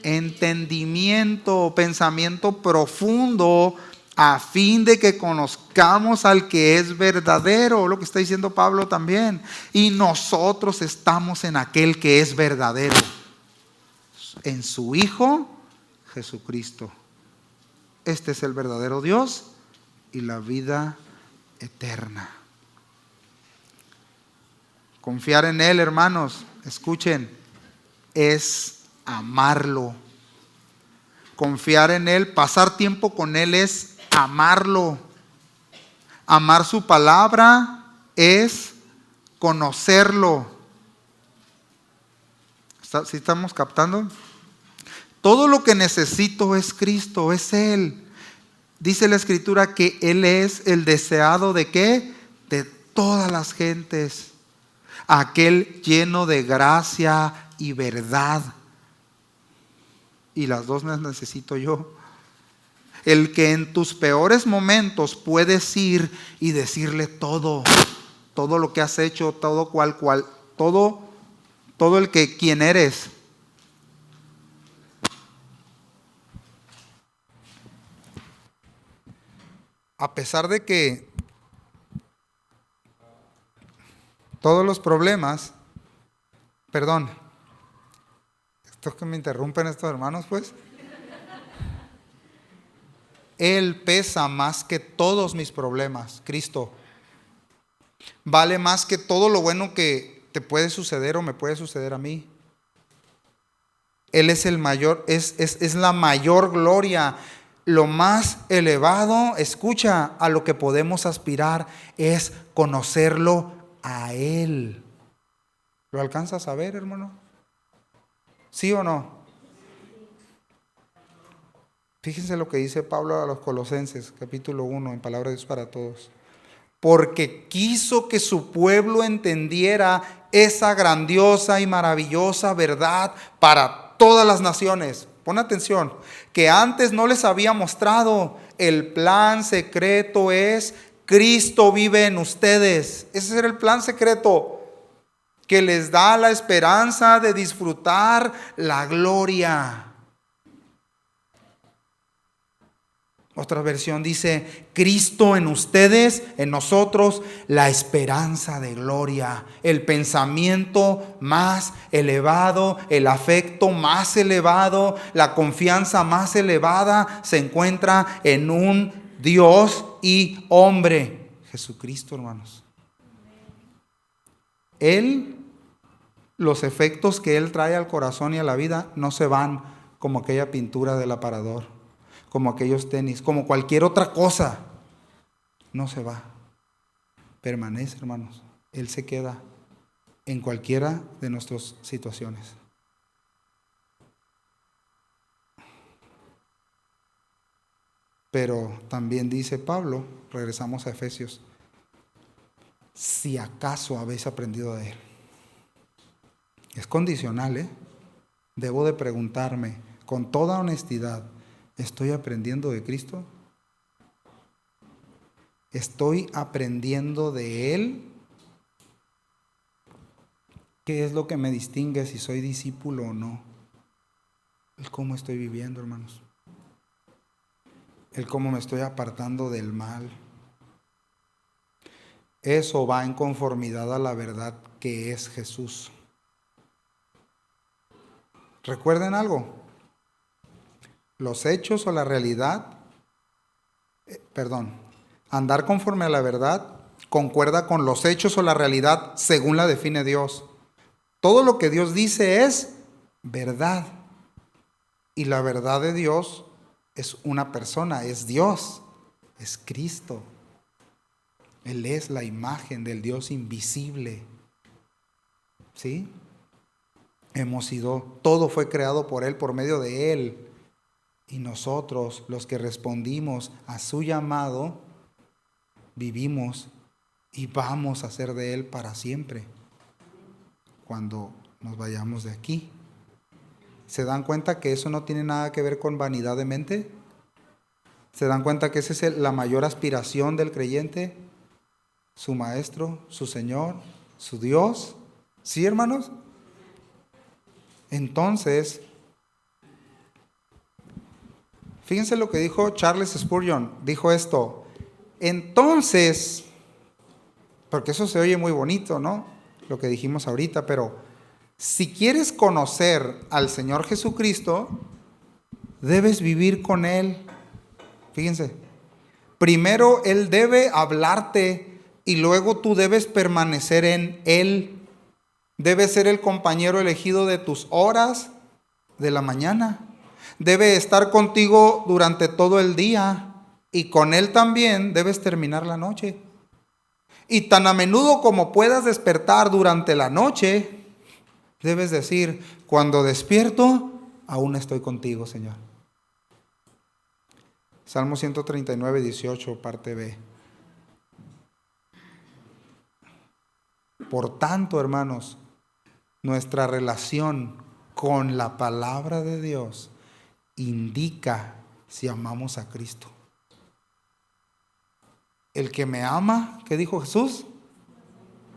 Entendimiento, pensamiento profundo, a fin de que conozcamos al que es verdadero, lo que está diciendo Pablo también. Y nosotros estamos en aquel que es verdadero, en su Hijo Jesucristo. Este es el verdadero Dios y la vida eterna. Confiar en Él, hermanos, escuchen, es amarlo. Confiar en Él, pasar tiempo con Él es amarlo. Amar su palabra es conocerlo. ¿Sí estamos captando? Todo lo que necesito es Cristo, es Él. Dice la Escritura que Él es el deseado ¿de qué? De todas las gentes. Aquel lleno de gracia y verdad. Y las dos las necesito yo. El que en tus peores momentos puedes ir y decirle todo lo que has hecho, todo todo el que quien eres. A pesar de que todos los problemas, perdón, esto que me interrumpen estos hermanos, pues, Él pesa más que todos mis problemas, Cristo. Vale más que todo lo bueno que te puede suceder o me puede suceder a mí. Él es el mayor, es la mayor gloria. Lo más elevado, escucha, a lo que podemos aspirar es conocerlo a Él. ¿Lo alcanzas a ver, hermano? ¿Sí o no? Fíjense lo que dice Pablo a los Colosenses, capítulo 1, en Palabra de Dios para Todos. Porque quiso que su pueblo entendiera esa grandiosa y maravillosa verdad para todas las naciones. Pon atención, que antes no les había mostrado. El plan secreto es Cristo vive en ustedes. Ese era el plan secreto que les da la esperanza de disfrutar la gloria. Otra versión dice, Cristo en ustedes, en nosotros, la esperanza de gloria, el pensamiento más elevado, el afecto más elevado, la confianza más elevada se encuentra en un Dios y hombre, Jesucristo, hermanos. Él, los efectos que Él trae al corazón y a la vida no se van como aquella pintura del aparador, como aquellos tenis, como cualquier otra cosa. No se va. Permanece, hermanos. Él se queda en cualquiera de nuestras situaciones. Pero también dice Pablo, regresamos a Efesios, si acaso habéis aprendido de Él. Es condicional, ¿eh? Debo de preguntarme con toda honestidad, ¿estoy aprendiendo de Cristo? ¿Estoy aprendiendo de Él? ¿Qué es lo que me distingue si soy discípulo o no? El cómo estoy viviendo, hermanos. El cómo me estoy apartando del mal. Eso va en conformidad a la verdad que es Jesús. ¿Recuerden algo? Los hechos o la realidad, andar conforme a la verdad concuerda con los hechos o la realidad según la define Dios. Todo lo que Dios dice es verdad. Y la verdad de Dios es una persona, es Dios, es Cristo. Él es la imagen del Dios invisible. ¿Sí? todo fue creado por Él, por medio de Él. Y nosotros, los que respondimos a su llamado, vivimos y vamos a ser de Él para siempre, cuando nos vayamos de aquí. ¿Se dan cuenta que eso no tiene nada que ver con vanidad de mente? ¿Se dan cuenta que esa es la mayor aspiración del creyente? Su Maestro, su Señor, su Dios. ¿Sí, hermanos? Entonces, fíjense lo que dijo Charles Spurgeon. Dijo esto: entonces, porque eso se oye muy bonito, ¿no? Lo que dijimos ahorita, pero si quieres conocer al Señor Jesucristo, debes vivir con Él. Fíjense, primero Él debe hablarte y luego tú debes permanecer en Él. Debe ser el compañero elegido de tus horas de la mañana. Debe estar contigo durante todo el día y con Él también debes terminar la noche. Y tan a menudo como puedas despertar durante la noche, debes decir: cuando despierto, aún estoy contigo, Señor. Salmo 139, 18, parte B. Por tanto, hermanos, nuestra relación con la palabra de Dios indica si amamos a Cristo. El que me ama, ¿qué dijo Jesús?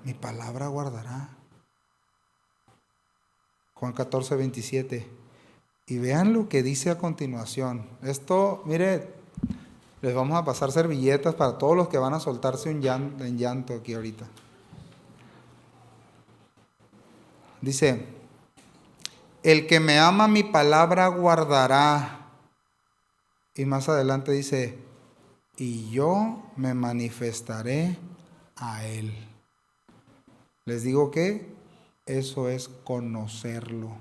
Mi palabra guardará. Juan 14, 27. Y vean lo que dice a continuación. Esto, mire, les vamos a pasar servilletas para todos los que van a soltarse en llanto aquí ahorita. Dice: el que me ama mi palabra guardará. Y más adelante dice: y yo me manifestaré a él. Les digo que eso es conocerlo.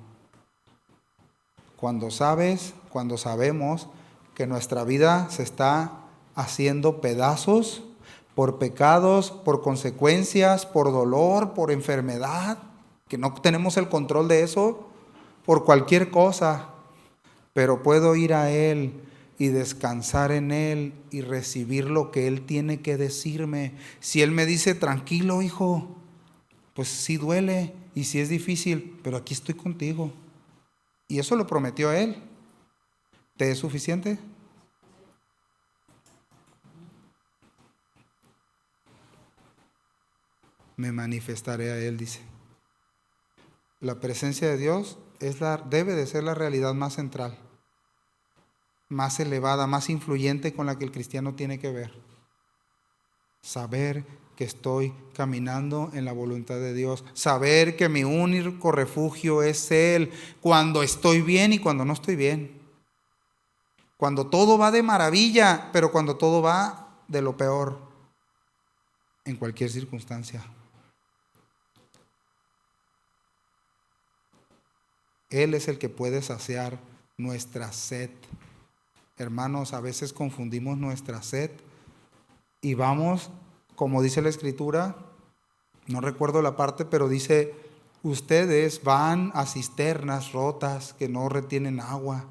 Cuando sabemos que nuestra vida se está haciendo pedazos por pecados, por consecuencias, por dolor, por enfermedad, que no tenemos el control de eso, por cualquier cosa, pero puedo ir a Él y descansar en Él y recibir lo que Él tiene que decirme. Si Él me dice: tranquilo, hijo, pues sí duele y sí es difícil, pero aquí estoy contigo. Y eso lo prometió Él. ¿Te es suficiente? Me manifestaré a Él, dice. La presencia de Dios debe de ser la realidad más central, más elevada, más influyente con la que el cristiano tiene que ver. Saber que estoy caminando en la voluntad de Dios. Saber que mi único refugio es Él, cuando estoy bien y cuando no estoy bien. Cuando todo va de maravilla, pero cuando todo va de lo peor, en cualquier circunstancia. Él es el que puede saciar nuestra sed. Hermanos, a veces confundimos nuestra sed y vamos, como dice la Escritura, no recuerdo la parte, pero dice: ustedes van a cisternas rotas que no retienen agua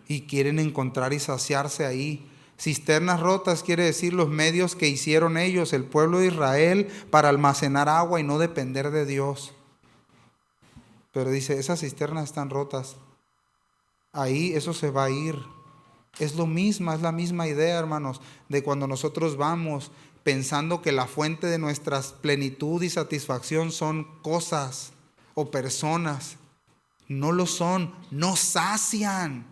y quieren encontrar y saciarse ahí. Cisternas rotas quiere decir los medios que hicieron ellos, el pueblo de Israel, para almacenar agua y no depender de Dios. Pero dice: esas cisternas están rotas. Ahí eso se va a ir. Es la misma idea, hermanos, de cuando nosotros vamos pensando que la fuente de nuestra plenitud y satisfacción son cosas o personas. No lo son, no sacian.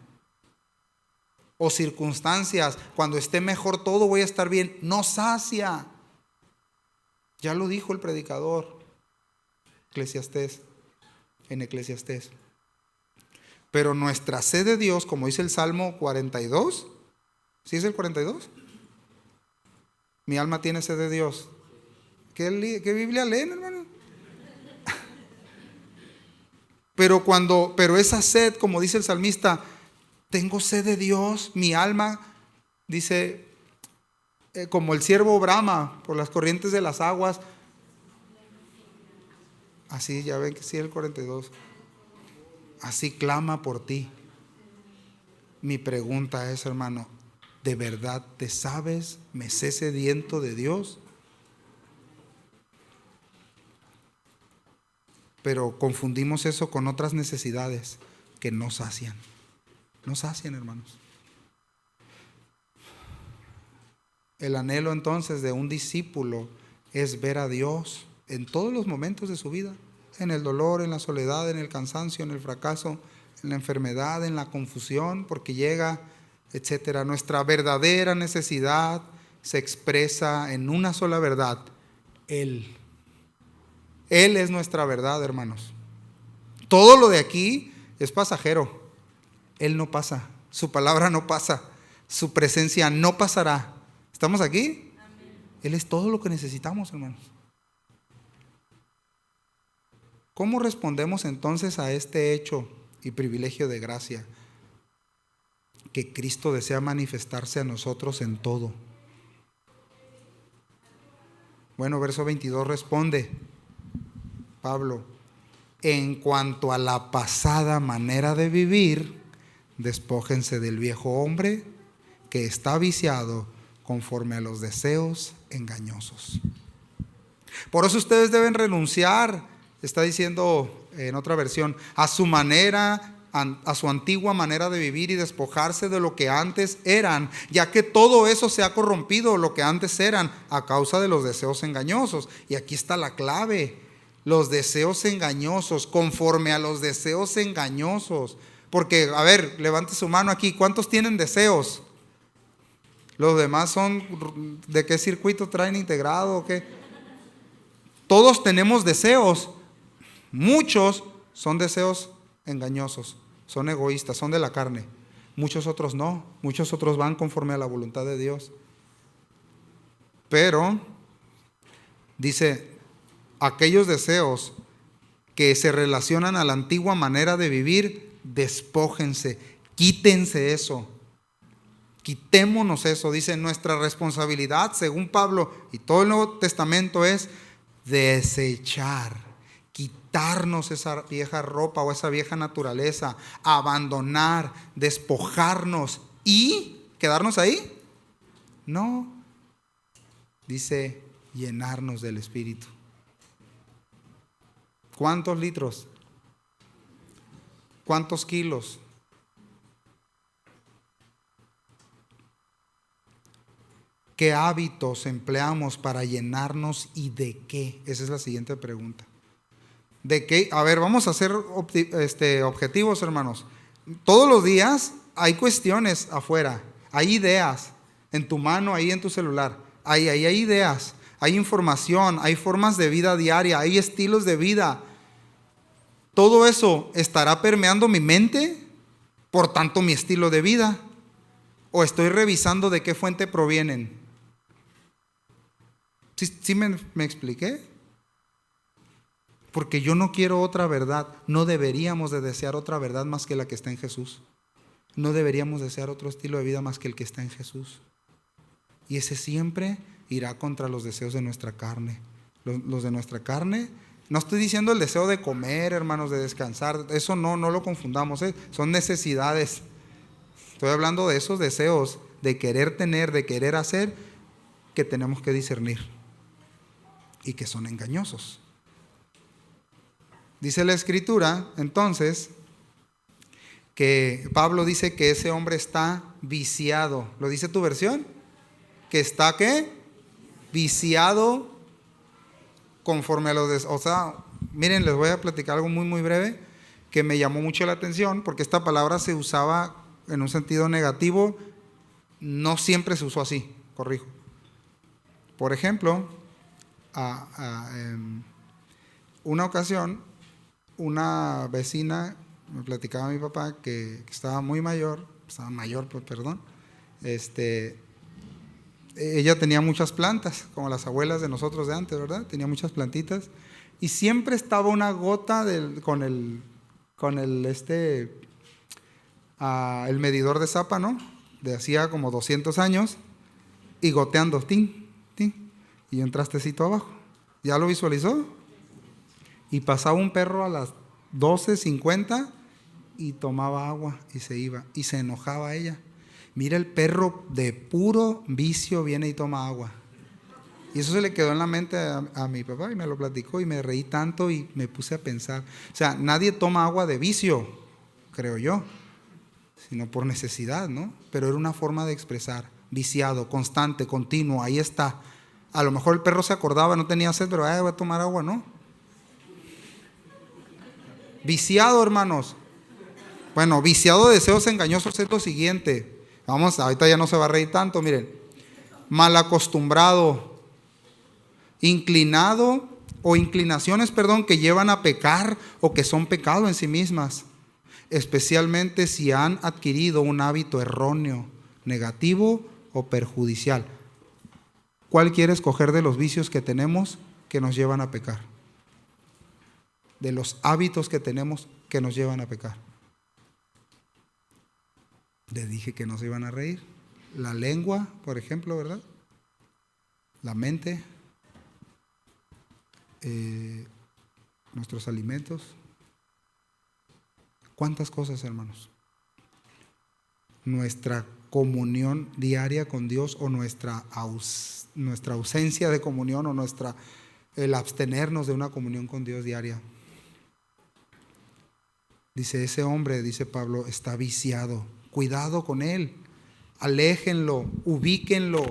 O circunstancias, cuando esté mejor todo voy a estar bien, no sacia. Ya lo dijo el predicador en Eclesiastés. Pero nuestra sed de Dios, como dice el Salmo 42, ¿sí es el 42? Mi alma tiene sed de Dios. ¿Qué Biblia leen, hermano? Pero esa sed, como dice el salmista, tengo sed de Dios, mi alma, dice, como el ciervo brama por las corrientes de las aguas. Así, ya ven que sí es el 42. así clama por ti. Mi pregunta es, hermano, ¿de verdad te sabes, me sé sediento de Dios? Pero confundimos eso con otras necesidades que no sacian. No sacian, hermanos. El anhelo entonces de un discípulo es ver a Dios en todos los momentos de su vida, en el dolor, en la soledad, en el cansancio, en el fracaso, en la enfermedad, en la confusión, porque llega, etcétera. Nuestra verdadera necesidad se expresa en una sola verdad: Él. Él es nuestra verdad, hermanos. Todo lo de aquí es pasajero. Él no pasa, su palabra no pasa, su presencia no pasará. ¿Estamos aquí? Amén. Él es todo lo que necesitamos, hermanos. ¿Cómo respondemos entonces a este hecho y privilegio de gracia? Que Cristo desea manifestarse a nosotros en todo. Bueno, verso 22 responde Pablo: en cuanto a la pasada manera de vivir, despójense del viejo hombre que está viciado conforme a los deseos engañosos. Por eso ustedes deben renunciar, está diciendo en otra versión, a su manera, a su antigua manera de vivir, y despojarse de lo que antes eran, ya que todo eso se ha corrompido, lo que antes eran, a causa de los deseos engañosos. Y aquí está la clave: los deseos engañosos, conforme a los deseos engañosos. Porque, a ver, levante su mano aquí, ¿cuántos tienen deseos? Los demás son, ¿de qué circuito traen integrado o qué? Todos tenemos deseos. Muchos son deseos engañosos, son egoístas, son de la carne. Muchos otros no, muchos otros van conforme a la voluntad de Dios. Pero, dice, aquellos deseos que se relacionan a la antigua manera de vivir, despójense, quítense eso. Quitémonos eso. Dice, nuestra responsabilidad, según Pablo y todo el Nuevo Testamento, es desechar, quitarnos esa vieja ropa o esa vieja naturaleza, abandonar, despojarnos y quedarnos ahí. No, dice llenarnos del Espíritu. ¿Cuántos litros? ¿Cuántos kilos? ¿Qué hábitos empleamos para llenarnos y de qué? Esa es la siguiente pregunta. ¿De qué? A ver, vamos a ser objetivos, hermanos. Todos los días hay cuestiones afuera, hay ideas en tu mano, ahí en tu celular. Hay ideas, hay información, hay formas de vida diaria, hay estilos de vida. Todo eso estará permeando mi mente, por tanto mi estilo de vida. ¿O estoy revisando de qué fuente provienen? ¿Sí me expliqué? Porque yo no quiero otra verdad. No deberíamos de desear otra verdad más que la que está en Jesús. No deberíamos desear otro estilo de vida más que el que está en Jesús. Y ese siempre irá contra los deseos de nuestra carne. Los de nuestra carne, no estoy diciendo el deseo de comer, hermanos, de descansar. Eso no lo confundamos, son necesidades. Estoy hablando de esos deseos de querer tener, de querer hacer, que tenemos que discernir y que son engañosos. Dice la Escritura, entonces, que Pablo dice que ese hombre está viciado. ¿Lo dice tu versión? ¿Que está qué? Viciado conforme a los deseos. O sea, miren, les voy a platicar algo muy, muy breve que me llamó mucho la atención, porque esta palabra se usaba en un sentido negativo. No siempre se usó así, corrijo. Por ejemplo, en una ocasión, una vecina me platicaba a mi papá que estaba muy mayor, perdón. Ella tenía muchas plantas, como las abuelas de nosotros de antes, ¿verdad? Tenía muchas plantitas y siempre estaba una gota con el medidor de zapa, ¿no? De hacía como 200 años y goteando, tin, tin, y un trastecito abajo. ¿Ya lo visualizó? Y pasaba un perro a las 12:50 y tomaba agua y se iba. Y se enojaba ella. Mira, el perro de puro vicio viene y toma agua. Y eso se le quedó en la mente a mi papá y me lo platicó y me reí tanto y me puse a pensar. O sea, nadie toma agua de vicio, creo yo, sino por necesidad, ¿no? Pero era una forma de expresar, viciado, constante, continuo, ahí está. A lo mejor el perro se acordaba, no tenía sed, pero voy a tomar agua, ¿no? Viciado, hermanos. Bueno, viciado de deseos engañosos es lo siguiente. Vamos, ahorita ya no se va a reír tanto, miren. Mal acostumbrado, inclinado o inclinaciones, que llevan a pecar o que son pecado en sí mismas, especialmente si han adquirido un hábito erróneo, negativo o perjudicial. ¿Cuál quiere escoger de los vicios que tenemos que nos llevan a pecar? De los hábitos que tenemos que nos llevan a pecar. Les dije que no se iban a reír. La lengua, por ejemplo, ¿verdad? La mente. Nuestros alimentos. ¿Cuántas cosas, hermanos? Nuestra comunión diaria con Dios o nuestra ausencia de comunión o el abstenernos de una comunión con Dios diaria. Dice, ese hombre, dice Pablo, está viciado. Cuidado con él. Aléjenlo, ubíquenlo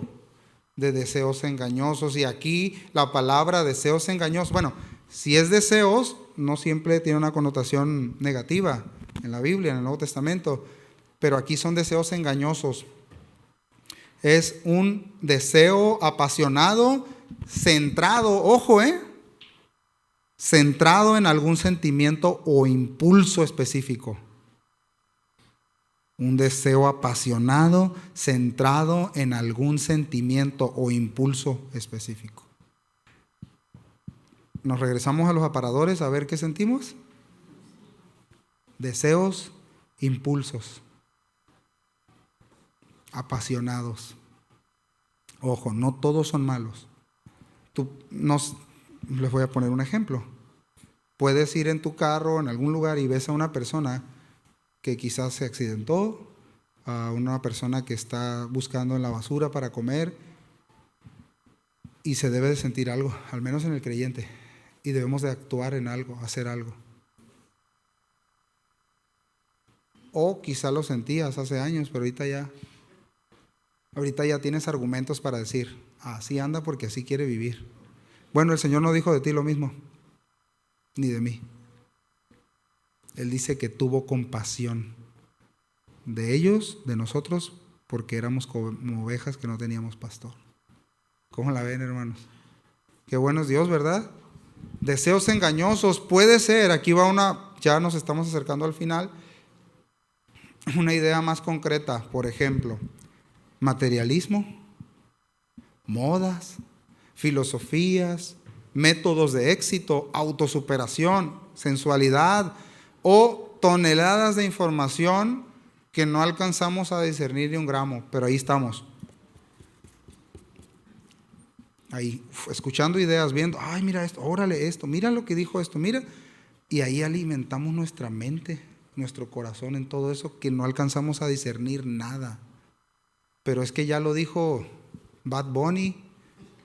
de deseos engañosos. Y aquí la palabra deseos engañosos, bueno, si es deseos, no siempre tiene una connotación negativa en la Biblia, en el Nuevo Testamento, pero aquí son deseos engañosos. Es un deseo apasionado, centrado, ojo, centrado en algún sentimiento o impulso específico. Un deseo apasionado, centrado en algún sentimiento o impulso específico. Nos regresamos a los aparadores a ver qué sentimos. Deseos, impulsos, apasionados. Ojo, no todos son malos. Les voy a poner un ejemplo. Puedes ir en tu carro en algún lugar y ves a una persona que quizás se accidentó, a una persona que está buscando en la basura para comer, y se debe de sentir algo, al menos en el creyente, y debemos de actuar en algo, hacer algo. O quizá lo sentías hace años, pero ahorita ya tienes argumentos para decir, así anda porque así quiere vivir. Bueno, el Señor no dijo de ti lo mismo, ni de mí. Él dice que tuvo compasión de ellos, de nosotros, porque éramos como ovejas que no teníamos pastor. ¿Cómo la ven, hermanos? Qué bueno es Dios, ¿verdad? Deseos engañosos, puede ser, aquí va ya nos estamos acercando al final, una idea más concreta, por ejemplo, materialismo, modas, filosofías, métodos de éxito, autosuperación, sensualidad o toneladas de información que no alcanzamos a discernir de un gramo, pero ahí estamos. Ahí, escuchando ideas, viendo, ay, mira esto, órale esto, mira lo que dijo esto, mira. Y ahí alimentamos nuestra mente, nuestro corazón en todo eso que no alcanzamos a discernir nada. Pero es que ya lo dijo Bad Bunny,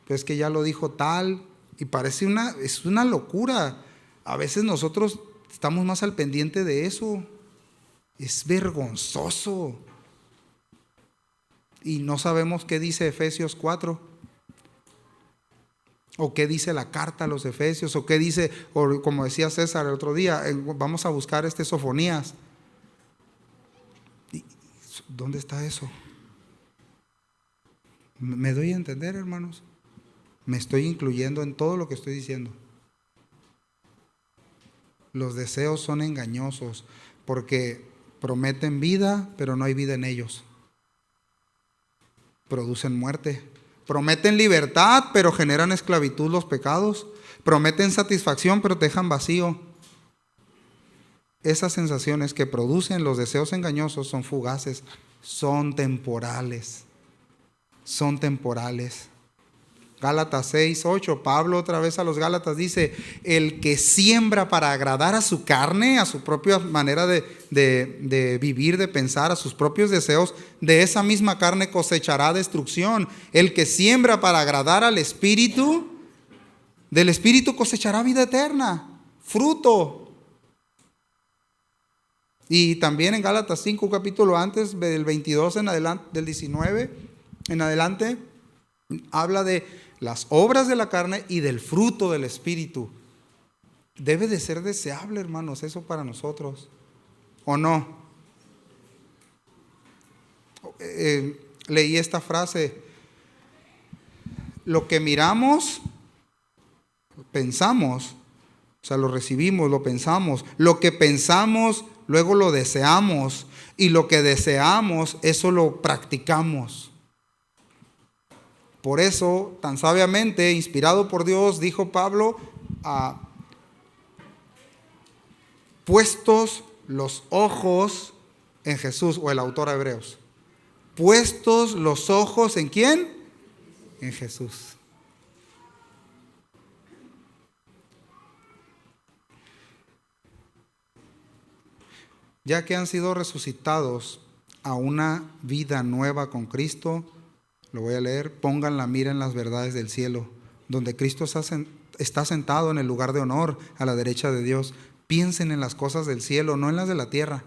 pero es que ya lo dijo tal, y parece es una locura. A veces nosotros estamos más al pendiente de eso. Es vergonzoso. Y no sabemos qué dice Efesios 4. O qué dice la carta a los Efesios. O qué dice, o como decía César el otro día, vamos a buscar Sofonías. ¿Dónde está eso? ¿Me doy a entender, hermanos? Me estoy incluyendo en todo lo que estoy diciendo. Los deseos son engañosos porque prometen vida, pero no hay vida en ellos. Producen muerte. Prometen libertad, pero generan esclavitud los pecados. Prometen satisfacción, pero te dejan vacío. Esas sensaciones que producen los deseos engañosos son fugaces, son temporales. Son temporales. Gálatas 6:8, Pablo otra vez a los Gálatas dice, el que siembra para agradar a su carne, a su propia manera de vivir, de pensar, a sus propios deseos, de esa misma carne cosechará destrucción. El que siembra para agradar al Espíritu, del Espíritu cosechará vida eterna, fruto. Y también en Gálatas 5, un capítulo antes, del 22 en adelante, del 19 en adelante, habla de las obras de la carne y del fruto del Espíritu. Debe de ser deseable, hermanos, eso para nosotros, ¿o no? Leí esta frase: lo que miramos, pensamos, o sea, lo recibimos, lo pensamos. Lo que pensamos, luego lo deseamos. Y lo que deseamos, eso lo practicamos. Por eso, tan sabiamente, inspirado por Dios, dijo Pablo, puestos los ojos en Jesús, o el autor a Hebreos. Puestos los ojos ¿en quién? En Jesús. Ya que han sido resucitados a una vida nueva con Cristo, lo voy a leer, pongan la mira en las verdades del cielo, donde Cristo está sentado en el lugar de honor a la derecha de Dios. Piensen en las cosas del cielo, no en las de la tierra.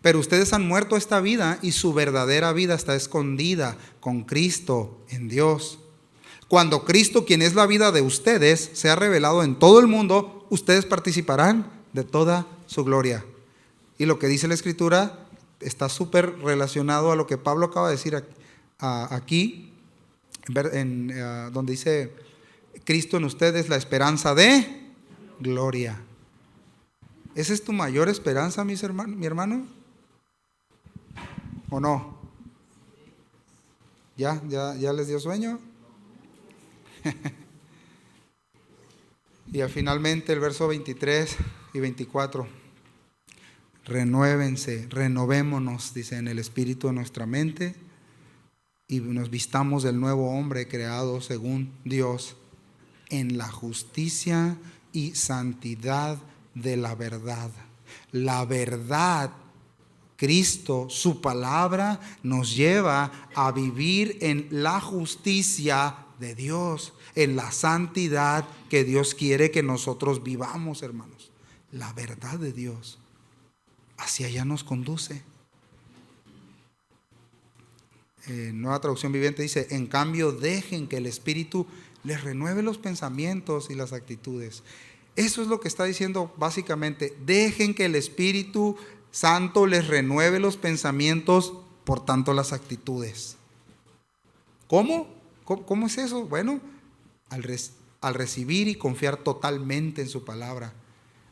Pero ustedes han muerto a esta vida y su verdadera vida está escondida con Cristo en Dios. Cuando Cristo, quien es la vida de ustedes, sea revelado en todo el mundo, ustedes participarán de toda su gloria. Y lo que dice la Escritura está súper relacionado a lo que Pablo acaba de decir aquí, donde dice, Cristo en ustedes, la esperanza de gloria. ¿Esa es tu mayor esperanza, mi hermano? ¿O no? ¿Ya les dio sueño? Y finalmente el verso 23 y 24. Renuévense, renovémonos, dice, en el espíritu de nuestra mente, y nos vistamos del nuevo hombre creado según Dios, en la justicia y santidad de la verdad. La verdad, Cristo, su palabra, nos lleva a vivir en la justicia de Dios, en la santidad que Dios quiere que nosotros vivamos, hermanos. La verdad de Dios hacia allá nos conduce. Nueva Traducción Viviente dice, en cambio dejen que el Espíritu les renueve los pensamientos y las actitudes. Eso es lo que está diciendo básicamente. Dejen que el Espíritu Santo les renueve los pensamientos, por tanto las actitudes. ¿Cómo? ¿Cómo es eso? Bueno, al recibir y confiar totalmente en su palabra,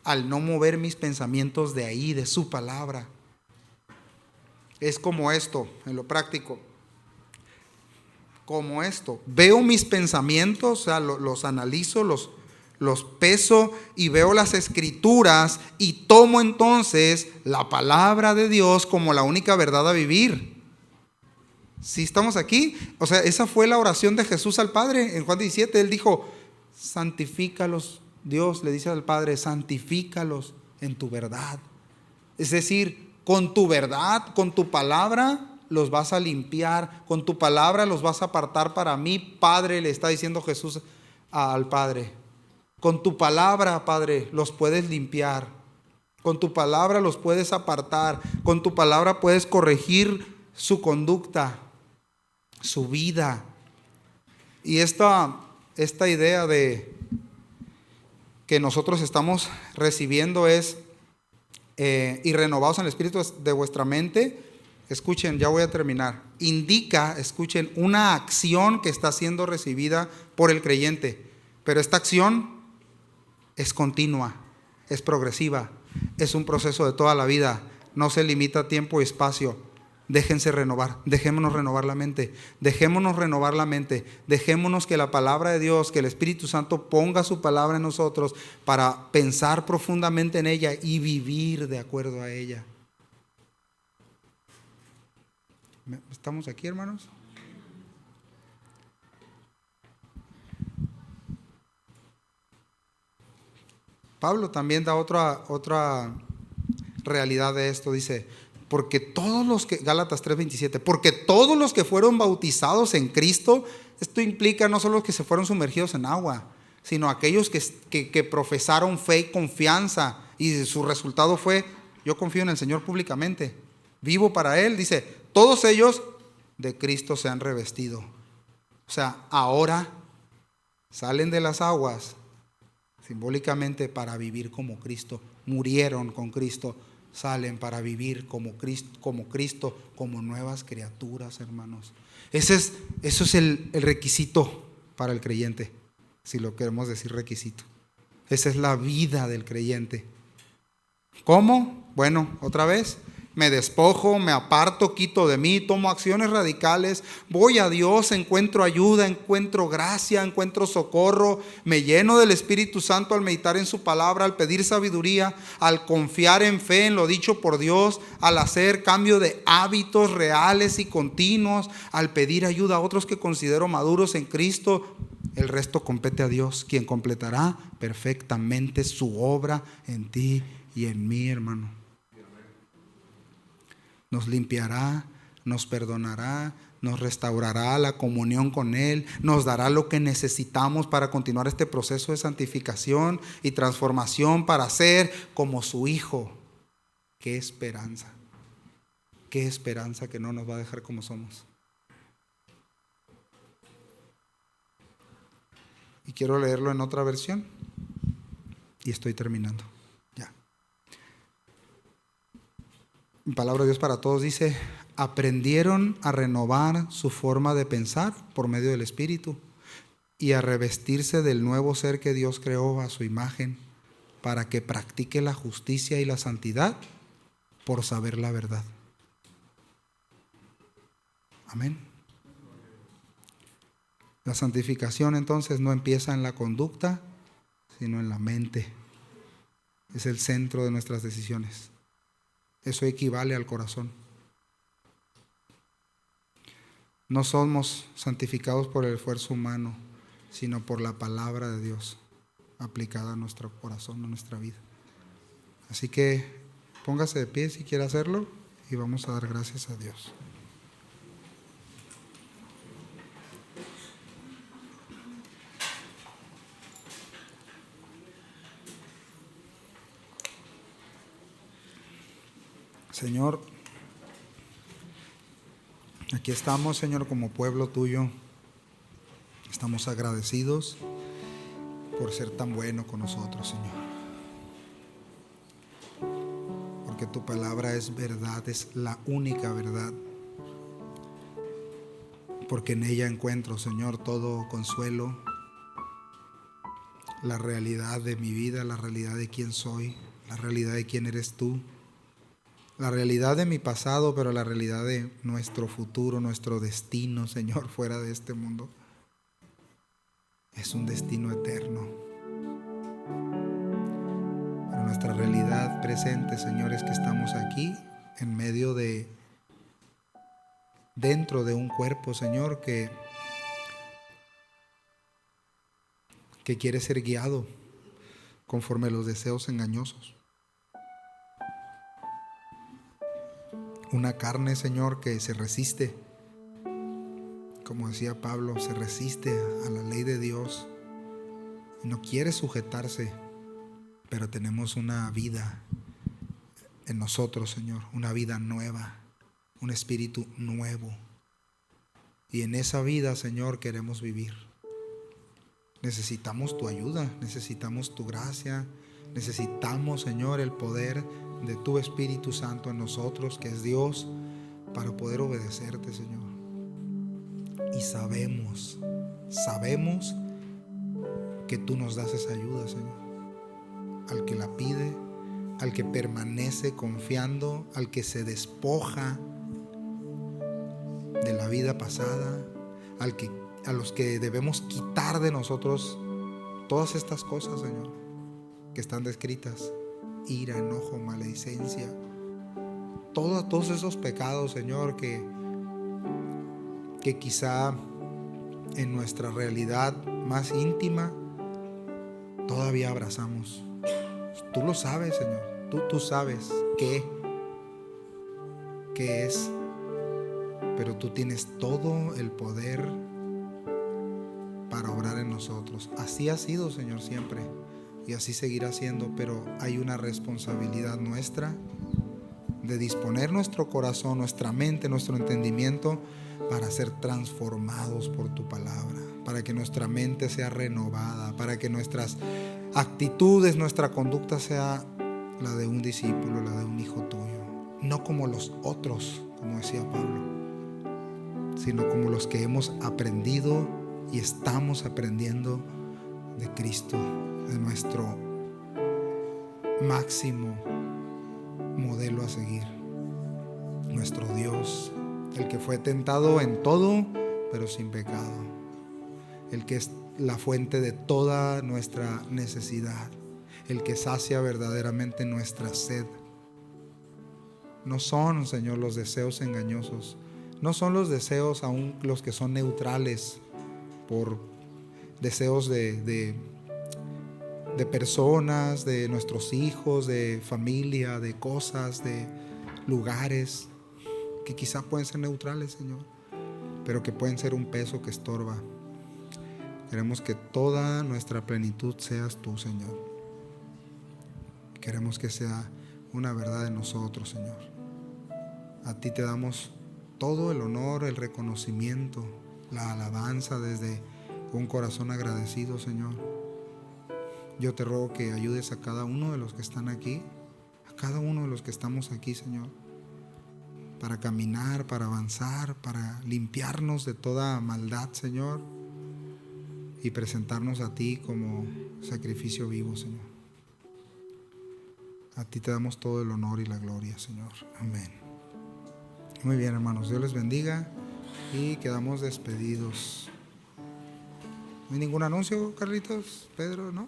al no mover mis pensamientos de ahí, de su palabra. Es como esto, en lo práctico. Como esto. Veo mis pensamientos, o sea, los analizo, los peso y veo las escrituras y tomo entonces la palabra de Dios como la única verdad a vivir. ¿Sí estamos aquí? O sea, esa fue la oración de Jesús al Padre. En Juan 17, Él dijo, santifícalos. Dios le dice al Padre, santifícalos en tu verdad. Es decir, con tu verdad, con tu palabra, los vas a limpiar. Con tu palabra los vas a apartar para mí. Padre, le está diciendo Jesús al Padre. Con tu palabra, Padre, los puedes limpiar. Con tu palabra los puedes apartar. Con tu palabra puedes corregir su conducta, su vida. Y esta idea de que nosotros estamos recibiendo es y renovados en el espíritu de vuestra mente. Escuchen, ya voy a terminar. Indica, escuchen, una acción que está siendo recibida por el creyente. Pero esta acción es continua, es progresiva, es un proceso de toda la vida. No se limita a tiempo y espacio. Déjense renovar, dejémonos renovar la mente, dejémonos renovar la mente, dejémonos que la palabra de Dios, que el Espíritu Santo ponga su palabra en nosotros para pensar profundamente en ella y vivir de acuerdo a ella. ¿Estamos aquí, hermanos? Pablo también da otra realidad de esto. Dice, porque todos los que, Gálatas 3:27, porque todos los que fueron bautizados en Cristo, esto implica no solo los que se fueron sumergidos en agua, sino aquellos que profesaron fe y confianza, y su resultado fue: yo confío en el Señor públicamente, vivo para Él. Dice, todos ellos de Cristo se han revestido. O sea, ahora salen de las aguas simbólicamente para vivir como Cristo. Murieron con Cristo, salen para vivir como Cristo, como nuevas criaturas, hermanos. Eso es el requisito para el creyente, si lo queremos decir requisito. Esa es la vida del creyente. ¿Cómo? Bueno, otra vez, me despojo, me aparto, quito de mí, tomo acciones radicales, voy a Dios, encuentro ayuda, encuentro gracia, encuentro socorro, me lleno del Espíritu Santo al meditar en su palabra, al pedir sabiduría, al confiar en fe en lo dicho por Dios, al hacer cambio de hábitos reales y continuos, al pedir ayuda a otros que considero maduros en Cristo. El resto compete a Dios, quien completará perfectamente su obra en ti y en mí, hermano. Nos limpiará, nos perdonará, nos restaurará la comunión con Él, nos dará lo que necesitamos para continuar este proceso de santificación y transformación para ser como su Hijo. ¡Qué esperanza! ¡Qué esperanza que no nos va a dejar como somos! Y quiero leerlo en otra versión. Y estoy terminando. Ya. Palabra de Dios para todos dice: aprendieron a renovar su forma de pensar por medio del Espíritu y a revestirse del nuevo ser que Dios creó a su imagen, para que practique la justicia y la santidad por saber la verdad. Amén. La santificación entonces no empieza en la conducta, sino en la mente. Es el centro de nuestras decisiones. Eso equivale al corazón. No somos santificados por el esfuerzo humano, sino por la palabra de Dios aplicada a nuestro corazón, a nuestra vida. Así que póngase de pie si quiere hacerlo y vamos a dar gracias a Dios. Señor, aquí estamos, Señor, como pueblo tuyo. Estamos agradecidos por ser tan bueno con nosotros, Señor. Porque tu palabra es verdad, es la única verdad. Porque en ella encuentro, Señor, todo consuelo, la realidad de mi vida, la realidad de quién soy, la realidad de quién eres tú. La realidad de mi pasado, pero la realidad de nuestro futuro, nuestro destino, Señor, fuera de este mundo. Es un destino eterno. Pero nuestra realidad presente, Señor, es que estamos aquí en medio de, dentro de un cuerpo, Señor, que quiere ser guiado conforme a los deseos engañosos. Una carne, Señor, que se resiste, como decía Pablo, se resiste a la ley de Dios y no quiere sujetarse, pero tenemos una vida en nosotros, Señor, una vida nueva, un espíritu nuevo. Y en esa vida, Señor, queremos vivir. Necesitamos tu ayuda, necesitamos tu gracia, necesitamos, Señor, el poder de tu Espíritu Santo en nosotros, que es Dios, para poder obedecerte, Señor. Y sabemos que tú nos das esa ayuda, Señor. Al que la pide, al que permanece confiando, al que se despoja de la vida pasada, a los que debemos quitar de nosotros todas estas cosas, Señor, que están descritas: ira, enojo, maledicencia, todos esos pecados, Señor, que quizá en nuestra realidad más íntima todavía abrazamos. Tú lo sabes, Señor. Tú sabes qué es, pero tú tienes todo el poder para obrar en nosotros. Así ha sido, Señor, siempre, y así seguirá siendo, pero hay una responsabilidad nuestra de disponer nuestro corazón, nuestra mente, nuestro entendimiento para ser transformados por tu palabra, para que nuestra mente sea renovada, para que nuestras actitudes, nuestra conducta sea la de un discípulo, la de un hijo tuyo, no como los otros, como decía Pablo, sino como los que hemos aprendido y estamos aprendiendo de Cristo, de nuestro máximo modelo a seguir, nuestro Dios, el que fue tentado en todo, pero sin pecado, el que es la fuente de toda nuestra necesidad, el que sacia verdaderamente nuestra sed. No son, Señor, los deseos engañosos, no son los deseos aún los que son neutrales, por deseos de personas, de nuestros hijos, de familia, de cosas, de lugares que quizá pueden ser neutrales, Señor, pero que pueden ser un peso que estorba. Queremos que toda nuestra plenitud seas tú, Señor. Queremos que sea una verdad en nosotros, Señor. A ti te damos todo el honor, el reconocimiento, la alabanza desde un corazón agradecido, Señor. Yo te ruego que ayudes a cada uno de los que están aquí, a cada uno de los que estamos aquí, Señor, para caminar, para avanzar, para limpiarnos de toda maldad, Señor, y presentarnos a ti como sacrificio vivo, Señor. A ti te damos todo el honor y la gloria, Señor. Amén. Muy bien, hermanos, Dios les bendiga y quedamos despedidos. ¿No hay ningún anuncio, Carlitos, Pedro, no?